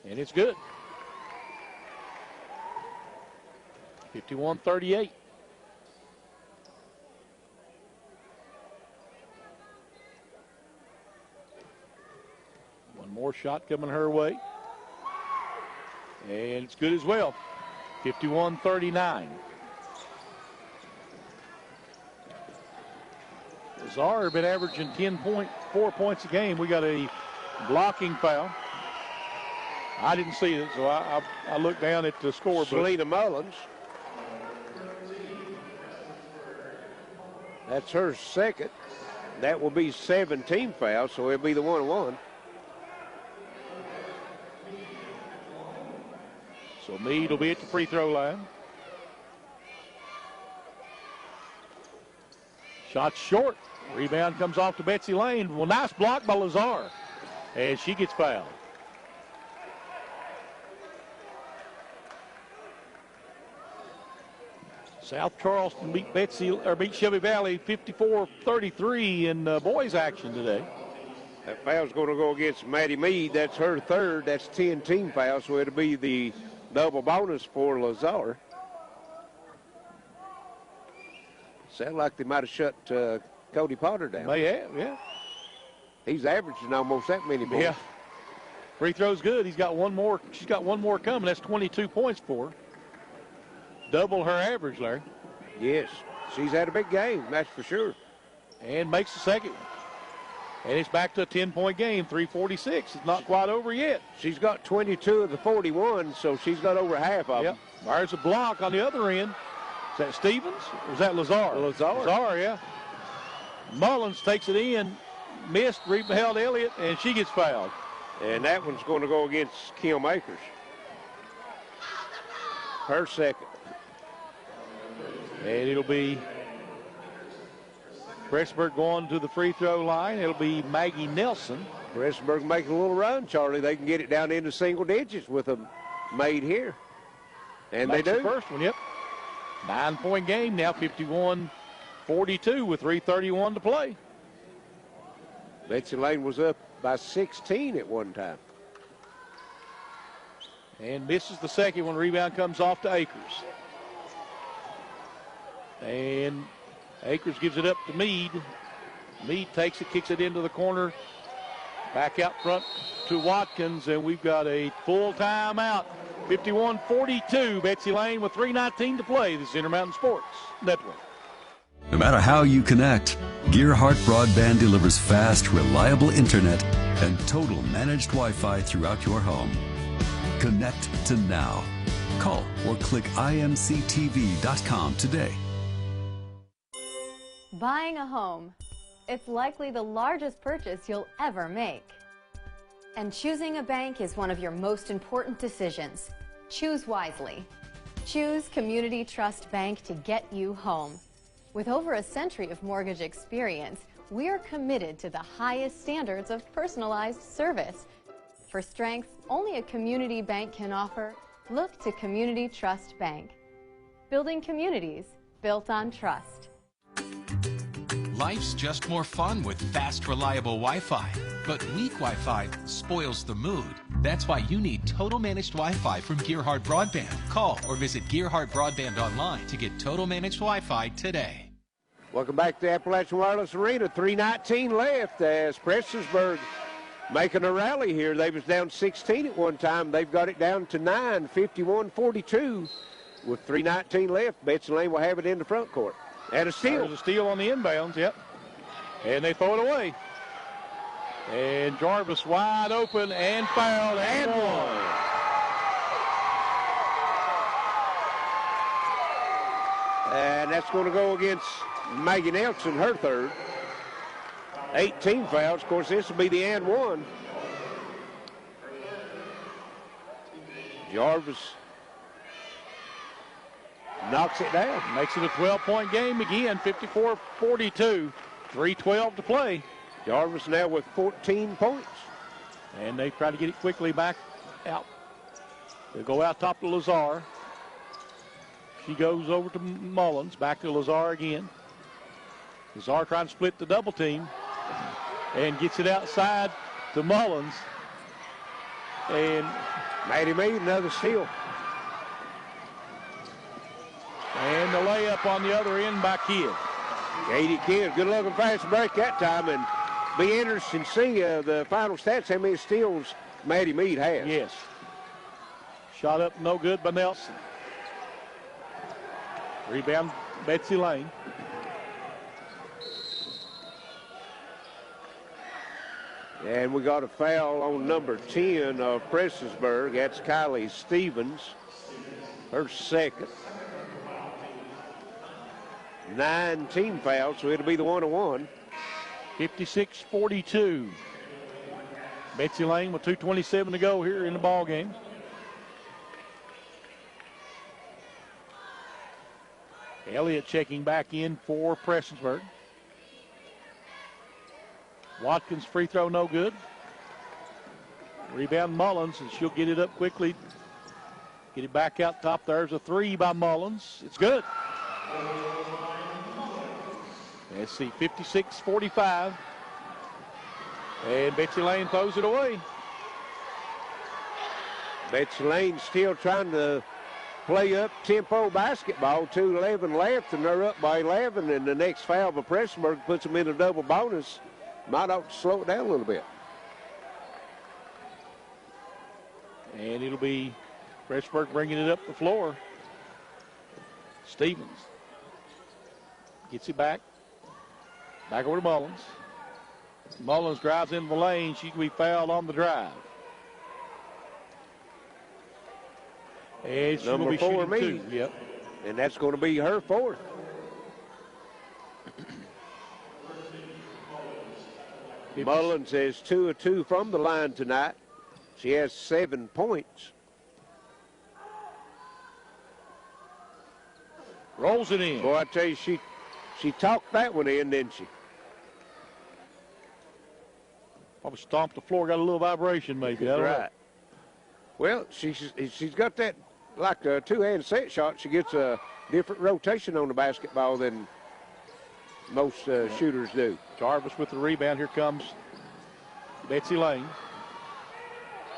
And it's good. 51-38. One more shot coming her way. And it's good as well. 51-39. Lazar been averaging 10.4 points a game. We got a blocking foul. I didn't see it, so I looked down at the scorebook. Selena Mullins. That's her second. That will be 17 fouls, so it'll be the 1-1. So Meade will be at the free throw line. Shot short. Rebound comes off to Betsy Lane. Well, nice block by Lazar as she gets fouled. South Charleston beat Shelby Valley 54-33 in boys action today. That foul's going to go against Maddie Meade. That's her third. That's 10 team fouls, so it'll be the double bonus for Lazar. Sound like they might have shut Cody Potter down. They have, yeah. He's averaging almost that many points. Yeah. Free throw's good. He's got one more. She's got one more coming. That's 22 points for her. Double her average, Larry. Yes. She's had a big game, that's for sure. And makes the second. And it's back to a 10-point game, 3:46. It's not quite over yet. She's got 22 of the 41, so she's got over half of them. There's a block on the other end. Is that Stevens or is that Lazar? Lazar, yeah. Mullins takes it in, missed, held Elliott, and she gets fouled. And that one's going to go against Kim Akers. Her second. And it'll be Pressburg going to the free throw line. It'll be Maggie Nelson. Pressburg making a little run, Charlie. They can get it down into single digits with them made here. And Makes they do. The first one, yep. 9-point game now, 51-42 with 3:31 to play. Betsy Lane was up by 16 at one time. And misses the second one. Rebound comes off to Akers. And Akers gives it up to Meade. Meade takes it, kicks it into the corner. Back out front to Watkins, and we've got a full timeout. 51-42, Betsy Lane with 3:19 to play. This is Intermountain Sports Network. No matter how you connect, Gearhart Broadband delivers fast, reliable internet and total managed Wi-Fi throughout your home. Connect to now. Call or click imctv.com today. Buying a home. It's likely the largest purchase you'll ever make. And choosing a bank is one of your most important decisions. Choose wisely. Choose Community Trust Bank to get you home. With over a century of mortgage experience, we're committed to the highest standards of personalized service. For strengths only a community bank can offer, look to Community Trust Bank. Building communities built on trust. Life's just more fun with fast, reliable Wi-Fi. But weak Wi-Fi spoils the mood. That's why you need total managed Wi-Fi from Gearhart Broadband. Call or visit Gearhart Broadband online to get total managed Wi-Fi today. Welcome back to Appalachian Wireless Arena. 3:19 left as Prestonsburg making a rally here. They was down 16 at one time. They've got it down to 9, 51-42. With 3:19 left, Betsy Lane will have it in the front court. And a steal. There's a steal on the inbounds, yep. And they throw it away. And Jarvis wide open and fouled and one. And that's going to go against Maggie Nelson, her third. 18 fouls. Of course, this will be the and one. Jarvis knocks it down. Makes it a 12-point game again, 54-42. 3:12 to play. Jarvis now with 14 points. And they try to get it quickly back out. They go out top to Lazar. She goes over to Mullins, back to Lazar again. Lazar trying to split the double team and gets it outside to Mullins. And Maddie Meade, another steal. And the layup on the other end by Kidd. Katie Kidd, good looking fast break that time, and be interesting to see the final stats, how many steals Maddie Meade has. Yes. Shot up no good by Nelson. Rebound Betsy Lane. And we got a foul on number 10 of Prestonsburg. That's Kylie Stevens, her second. 9 team fouls, so it'll be the 1-on-1. 56-42. Betsy Lane with 2:27 to go here in the ball game. Elliott checking back in for Prestonsburg. Watkins free throw no good. Rebound Mullins, and she'll get it up quickly. Get it back out top. There's a three by Mullins. It's good. Let's see, 56-45. And Betsy Lane throws it away. Betsy Lane still trying to play up tempo basketball. 2:11 left, and they're up by 11. And the next foul by Prestonburg puts them in a double bonus. Might ought to slow it down a little bit. And it'll be Prestonburg bringing it up the floor. Stevens gets it back. Back over to Mullins. Mullins drives into the lane. She can be fouled on the drive. And she will be shooting two. Yep. And that's going to be her fourth. Mullins has 2 of 2 from the line tonight. She has 7 points. Rolls it in. Boy, I tell you, she talked that one in, didn't she? Probably stomped the floor, got a little vibration maybe. I don't know. Well, she's got that, like a two-hand set shot. She gets a different rotation on the basketball than most shooters do. Jarvis with the rebound. Here comes Betsy Lane.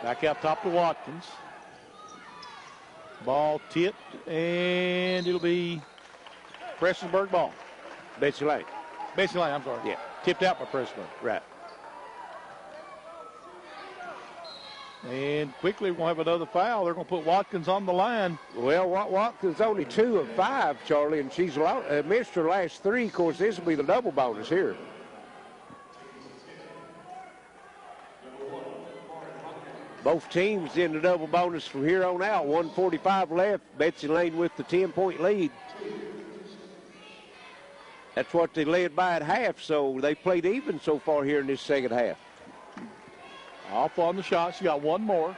Back out top to Watkins. Ball tipped, and it'll be Prestonburg ball. Betsy Lane. Betsy Lane, I'm sorry. Yeah. Tipped out by Prestonburg. Right. And quickly we're going to have another foul. They're going to put Watkins on the line. Well, Watkins only 2 of 5, Charlie, and she's missed her last 3. Of course, this will be the double bonus here. Both teams in the double bonus from here on out. 1:45 left. Betsy Lane with the 10-point lead. That's what they led by at half, so they played even so far here in this second half. Off on the shot. She got one more.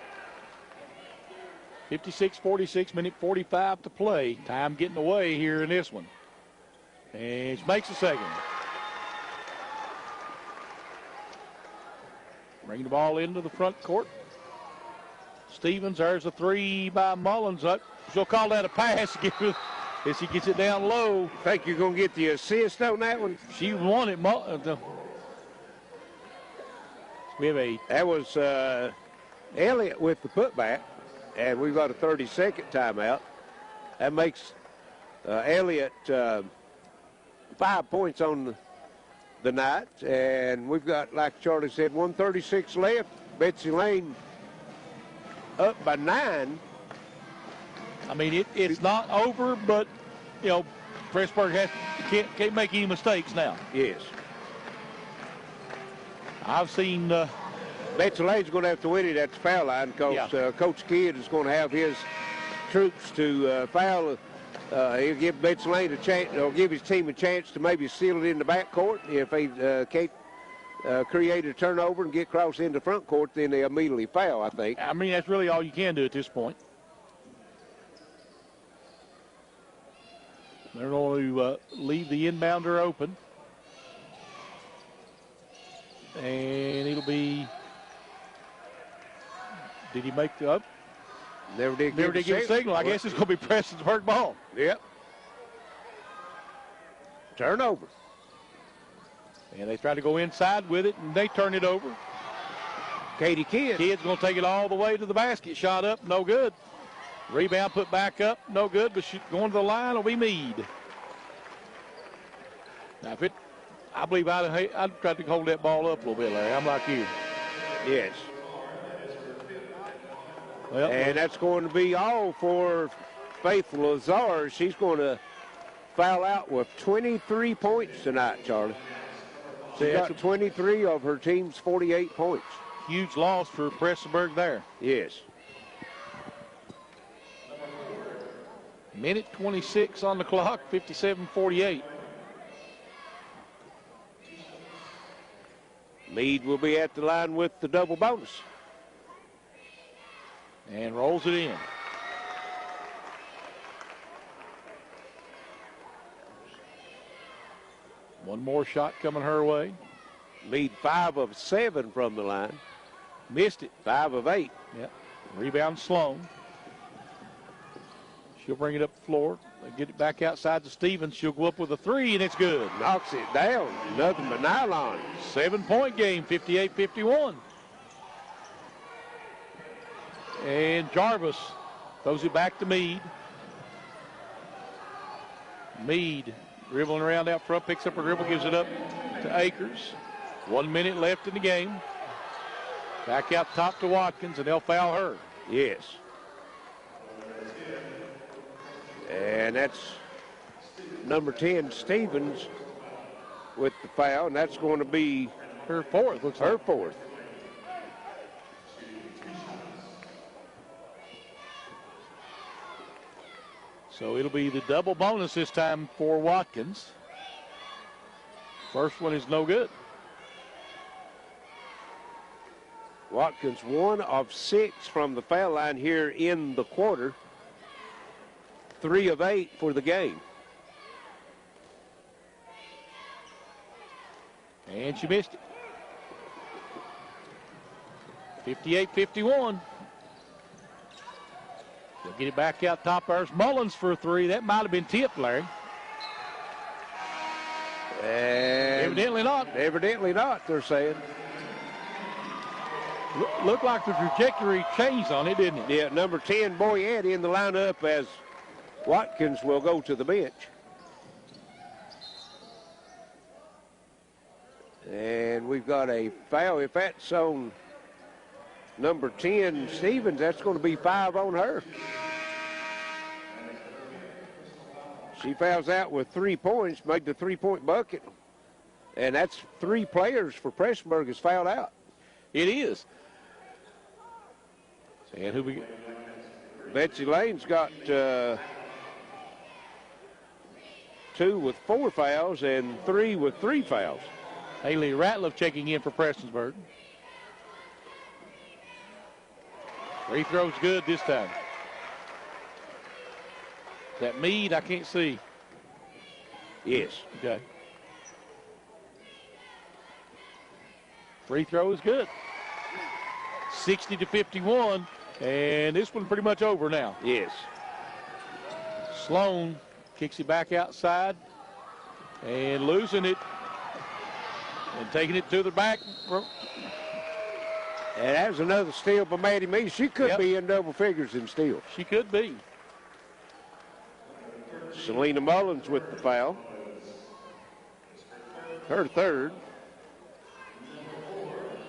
56-46, minute 45 to play. Time getting away here in this one. And she makes a second. Bring the ball into the front court. Stevens, there's a 3 by Mullins. She'll call that a pass as she gets it down low. Think you're going to get the assist on that one? She won it. We have That was Elliott with the putback, and we've got a 30-second timeout. That makes Elliott 5 points on the night, and we've got, like Charlie said, 1:36 left. Betsy Lane up by 9. I mean, it's not over, but, you know, Prestonburg can't make any mistakes now. Yes. I've seen Betsy Lane's going to have to win it at the foul line because Coach Kidd is going to have his troops to foul. He'll give Betsy Lane a chance, or give his team a chance to maybe seal it in the backcourt. If they can't create a turnover and get across into front court, then they immediately foul, I think. I mean, that's really all you can do at this point. They're going to leave the inbounder open. And it'll be, did he make the up? Never did give a signal. I guess it's going to be Prestonburg ball. Yep. Turnover. And they try to go inside with it, and they turn it over. Katie Kidd. Kidd's going to take it all the way to the basket. Shot up, no good. Rebound put back up, no good, but going to the line will be Meade. Now, I believe I'd try to hold that ball up a little bit, Larry. I'm like you. Yes. Well, and that's going to be all for Faith Lazar. She's going to foul out with 23 points tonight, Charlie. She got 23 of her team's 48 points. Huge loss for Prestonburg there. Yes. Minute 26 on the clock, 57-48. Meade will be at the line with the double bonus. And rolls it in. One more shot coming her way. Meade 5 of 7 from the line. Missed it. 5 of 8. Yep. Rebound Sloan. She'll bring it up the floor. They get it back outside to Stevens. She'll go up with a 3, and it's good. Knocks it down. Nothing but nylon. 7-point game, 58-51. And Jarvis throws it back to Meade. Meade dribbling around out front, picks up a dribble, gives it up to Akers. 1 minute left in the game. Back out top to Watkins, and they'll foul her. Yes. And that's number 10, Stevens, with the foul, and that's going to be her fourth. Looks like. Her fourth. So it'll be the double bonus this time for Watkins. First one is no good. Watkins 1 of 6 from the foul line here in the quarter. 3 of 8 for the game. And she missed it. 58-51. They'll get it back out top. There's Mullins for a 3. That might have been tipped, Larry. And evidently not. Evidently not, they're saying. Looked like the trajectory changed on it, didn't it? Yeah, number 10, Boyette, in the lineup as Watkins will go to the bench. And we've got a foul. If that's on number 10, Stevens, that's going to be 5 on her. She fouls out with 3 points, made the 3-point bucket. And that's 3 players for Prestonsburg is fouled out. It is. And who we get? Betsy Lane's got 2 with 4 fouls and 3 with 3 fouls. Haley Ratliff checking in for Prestonsburg. Free throw's good this time. Is that Meade? I can't see. Yes. Okay. Free throw is good. 60-51, and this one pretty much over now. Yes. Sloan kicks it back outside and losing it and taking it to the back. And that was another steal by Maddie Meade. She could be in double figures in steals. She could be. Selena Mullins with the foul. Her third.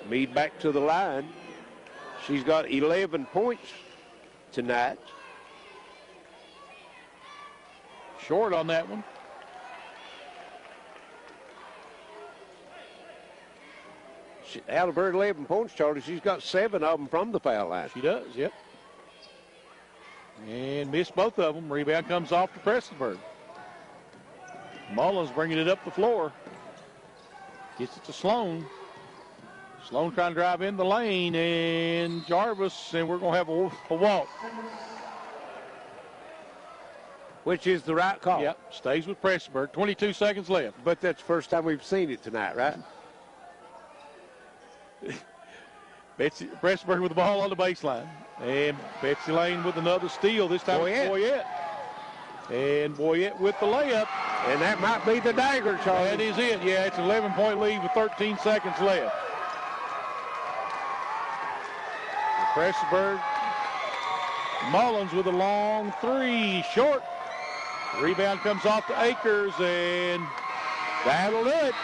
Meade back to the line. She's got 11 points tonight. Short on that one. Out of her 11 points, Charlie, she's got 7 of them from the foul line. She does, yep. And missed both of them. Rebound comes off to Prestonsburg. Mullins bringing it up the floor. Gets it to Sloan. Sloan trying to drive in the lane, and Jarvis, and we're going to have a walk. Which is the right call. Yep, stays with Prestonsburg. 22 seconds left. But that's the first time we've seen it tonight, right? Prestonsburg with the ball on the baseline. And Betsy Lane with another steal. This time Boyette. And Boyette with the layup. And that might be the dagger, Charlie. That is it. Yeah, it's an 11-point lead with 13 seconds left. Prestonsburg. Mullins with a long 3. Short. Rebound comes off to Akers, and that'll do it.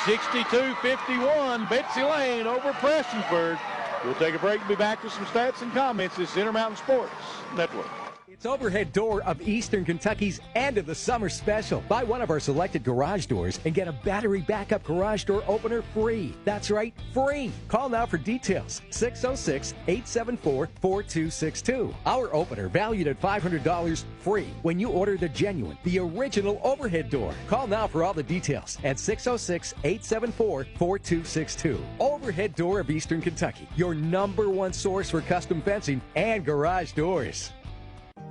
62-51. Betsy Lane over Prestonsburg. We'll take a break and be back with some stats and comments. This is Intermountain Sports Network. It's Overhead Door of Eastern Kentucky's end of the summer special. Buy one of our selected garage doors and get a battery backup garage door opener free. That's right, free. Call now for details. 606-874-4262. Our opener valued at $500 free when you order the genuine, the original overhead door. Call now for all the details at 606-874-4262. Overhead Door of Eastern Kentucky, your #1 source for custom fencing and garage doors.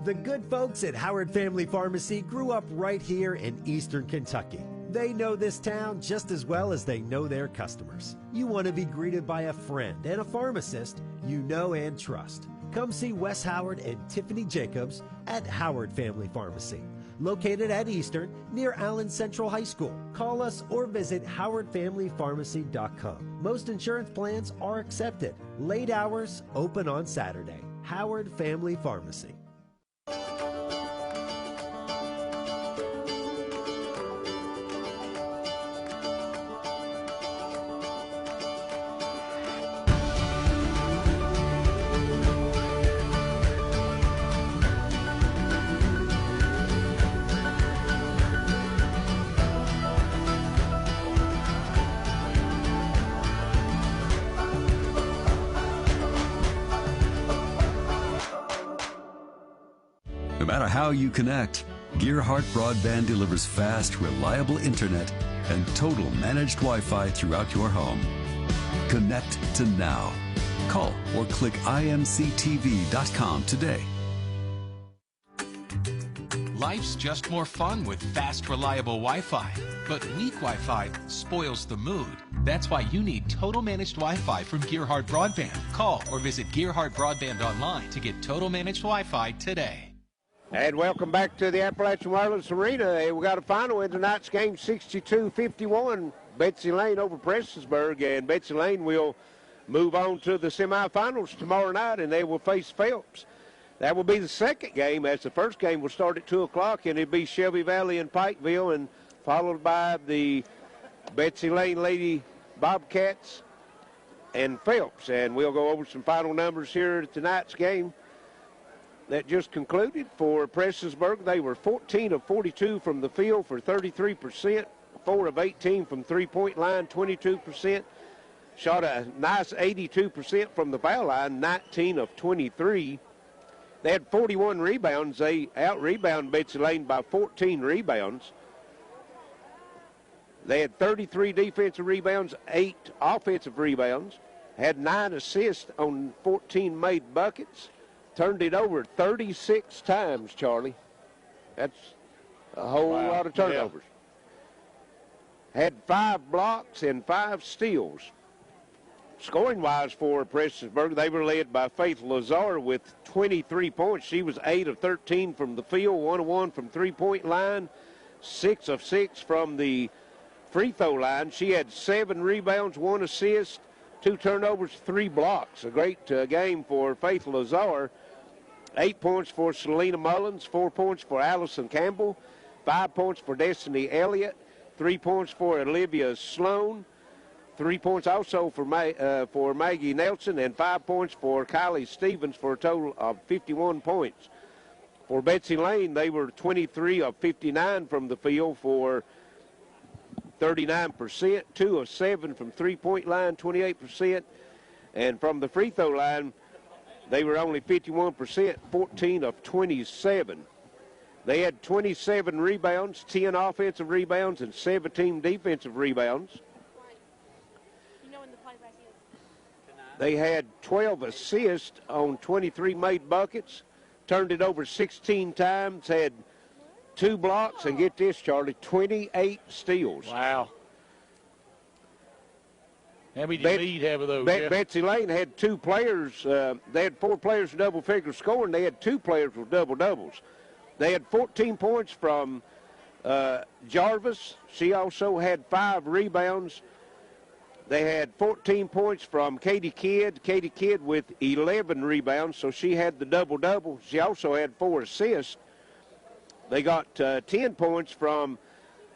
The good folks at Howard Family Pharmacy grew up right here in Eastern Kentucky. They know this town just as well as they know their customers. You want to be greeted by a friend and a pharmacist you know and trust. Come see Wes Howard and Tiffany Jacobs at Howard Family Pharmacy, located at Eastern near Allen Central High School. Call us or visit howardfamilypharmacy.com. Most insurance plans are accepted. Late hours, open on Saturday. Howard Family Pharmacy. matter how you connect, Gearhart Broadband delivers fast, reliable internet and total managed Wi-Fi throughout your home. Connect to now. Call or click imctv.com today. Life's just more fun with fast, reliable Wi-Fi. But weak Wi-Fi spoils the mood. That's why you need total managed Wi-Fi from Gearhart Broadband. Call or visit Gearhart Broadband online to get total managed Wi-Fi today. And welcome back to the Appalachian Wireless Arena. We got a final in tonight's game, 62-51. Betsy Lane over Prestonsburg, and Betsy Lane will move on to the semifinals tomorrow night, and they will face Phelps. That will be the second game, as the first game will start at 2 o'clock, and it'll be Shelby Valley and Pikeville, and followed by the Betsy Lane Lady Bobcats and Phelps. And we'll go over some final numbers here at tonight's game that just concluded. For Prestonsburg, they were 14 of 42 from the field for 33%, 4 of 18 from three-point line, 22%. Shot a nice 82% from the foul line, 19 of 23. They had 41 rebounds. They out-rebounded Betsy Lane by 14 rebounds. They had 33 defensive rebounds, 8 offensive rebounds, had 9 assists on 14 made buckets, turned it over 36 times, Charlie. That's a whole lot of turnovers. Yeah. Had 5 blocks and 5 steals. Scoring-wise for Prestonsburg, they were led by Faith Lazar with 23 points. She was 8 of 13 from the field, 1 of 1 from three-point line, 6 of 6 from the free throw line. She had 7 rebounds, 1 assist, 2 turnovers, 3 blocks. A great game for Faith Lazar. 8 points for Selena Mullins, 4 points for Allison Campbell, 5 points for Destiny Elliott, 3 points for Olivia Sloan, 3 points also for Maggie Nelson, and 5 points for Kylie Stevens, for a total of 51 points. For Betsy Lane, they were 23 of 59 from the field for 39%, 2 of 7 from three-point line, 28%, and from the free throw line, they were only 51%, 14 of 27. They had 27 rebounds, 10 offensive rebounds, and 17 defensive rebounds. They had 12 assists on 23 made buckets, turned it over 16 times, had 2 blocks, and get this, Charlie, 28 steals. Wow. How many did you need have of those? Betsy Lane had 2 players. They had 4 players with double-figure scoring. They had 2 players with double-doubles. They had 14 points from Jarvis. She also had 5 rebounds. They had 14 points from Katie Kidd. Katie Kidd with 11 rebounds, so she had the double-double. She also had 4 assists. They got 10 points from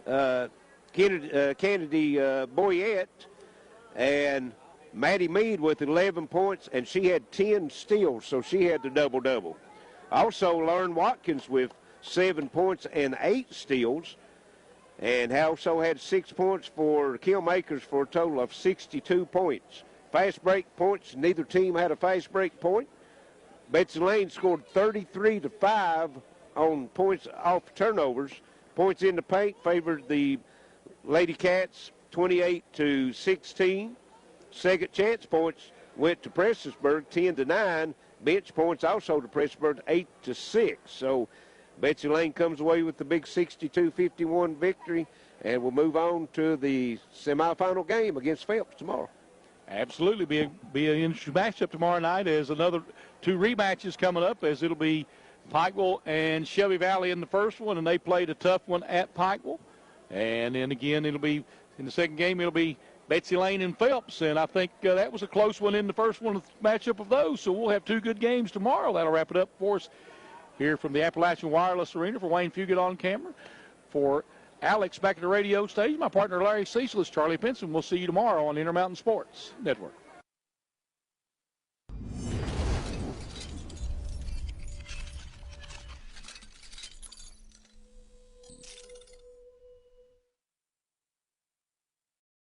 Kennedy Boyette, and Maddie Mead with 11 points, and she had 10 steals, so she had the double-double. Also, Lauren Watkins with 7 points and 8 steals, and also had 6 points for Killmakers for a total of 62 points. Fast break points, neither team had a fast break point. Betsy Lane scored 33-5 on points off turnovers. Points in the paint favored the Lady Cats 28-16. Second chance points went to Prestonsburg 10-9. Bench points also to Prestonsburg 8-6. So Betsy Lane comes away with the big 62-51 victory, and we'll move on to the semifinal game against Phelps tomorrow. Absolutely, be an interesting matchup tomorrow night. As another 2 rematches coming up, as it'll be Pikeville and Shelby Valley in the first one, and they played a tough one at Pikeville. And then again, it'll be in the second game, it'll be Betsy Lane and Phelps, and I think that was a close one in the first one, matchup of those. So we'll have 2 good games tomorrow. That'll wrap it up for us here from the Appalachian Wireless Arena. For Wayne Fugate on camera, for Alex back at the radio station, my partner Larry Cecil is Charlie Pinson. We'll see you tomorrow on the Intermountain Sports Network.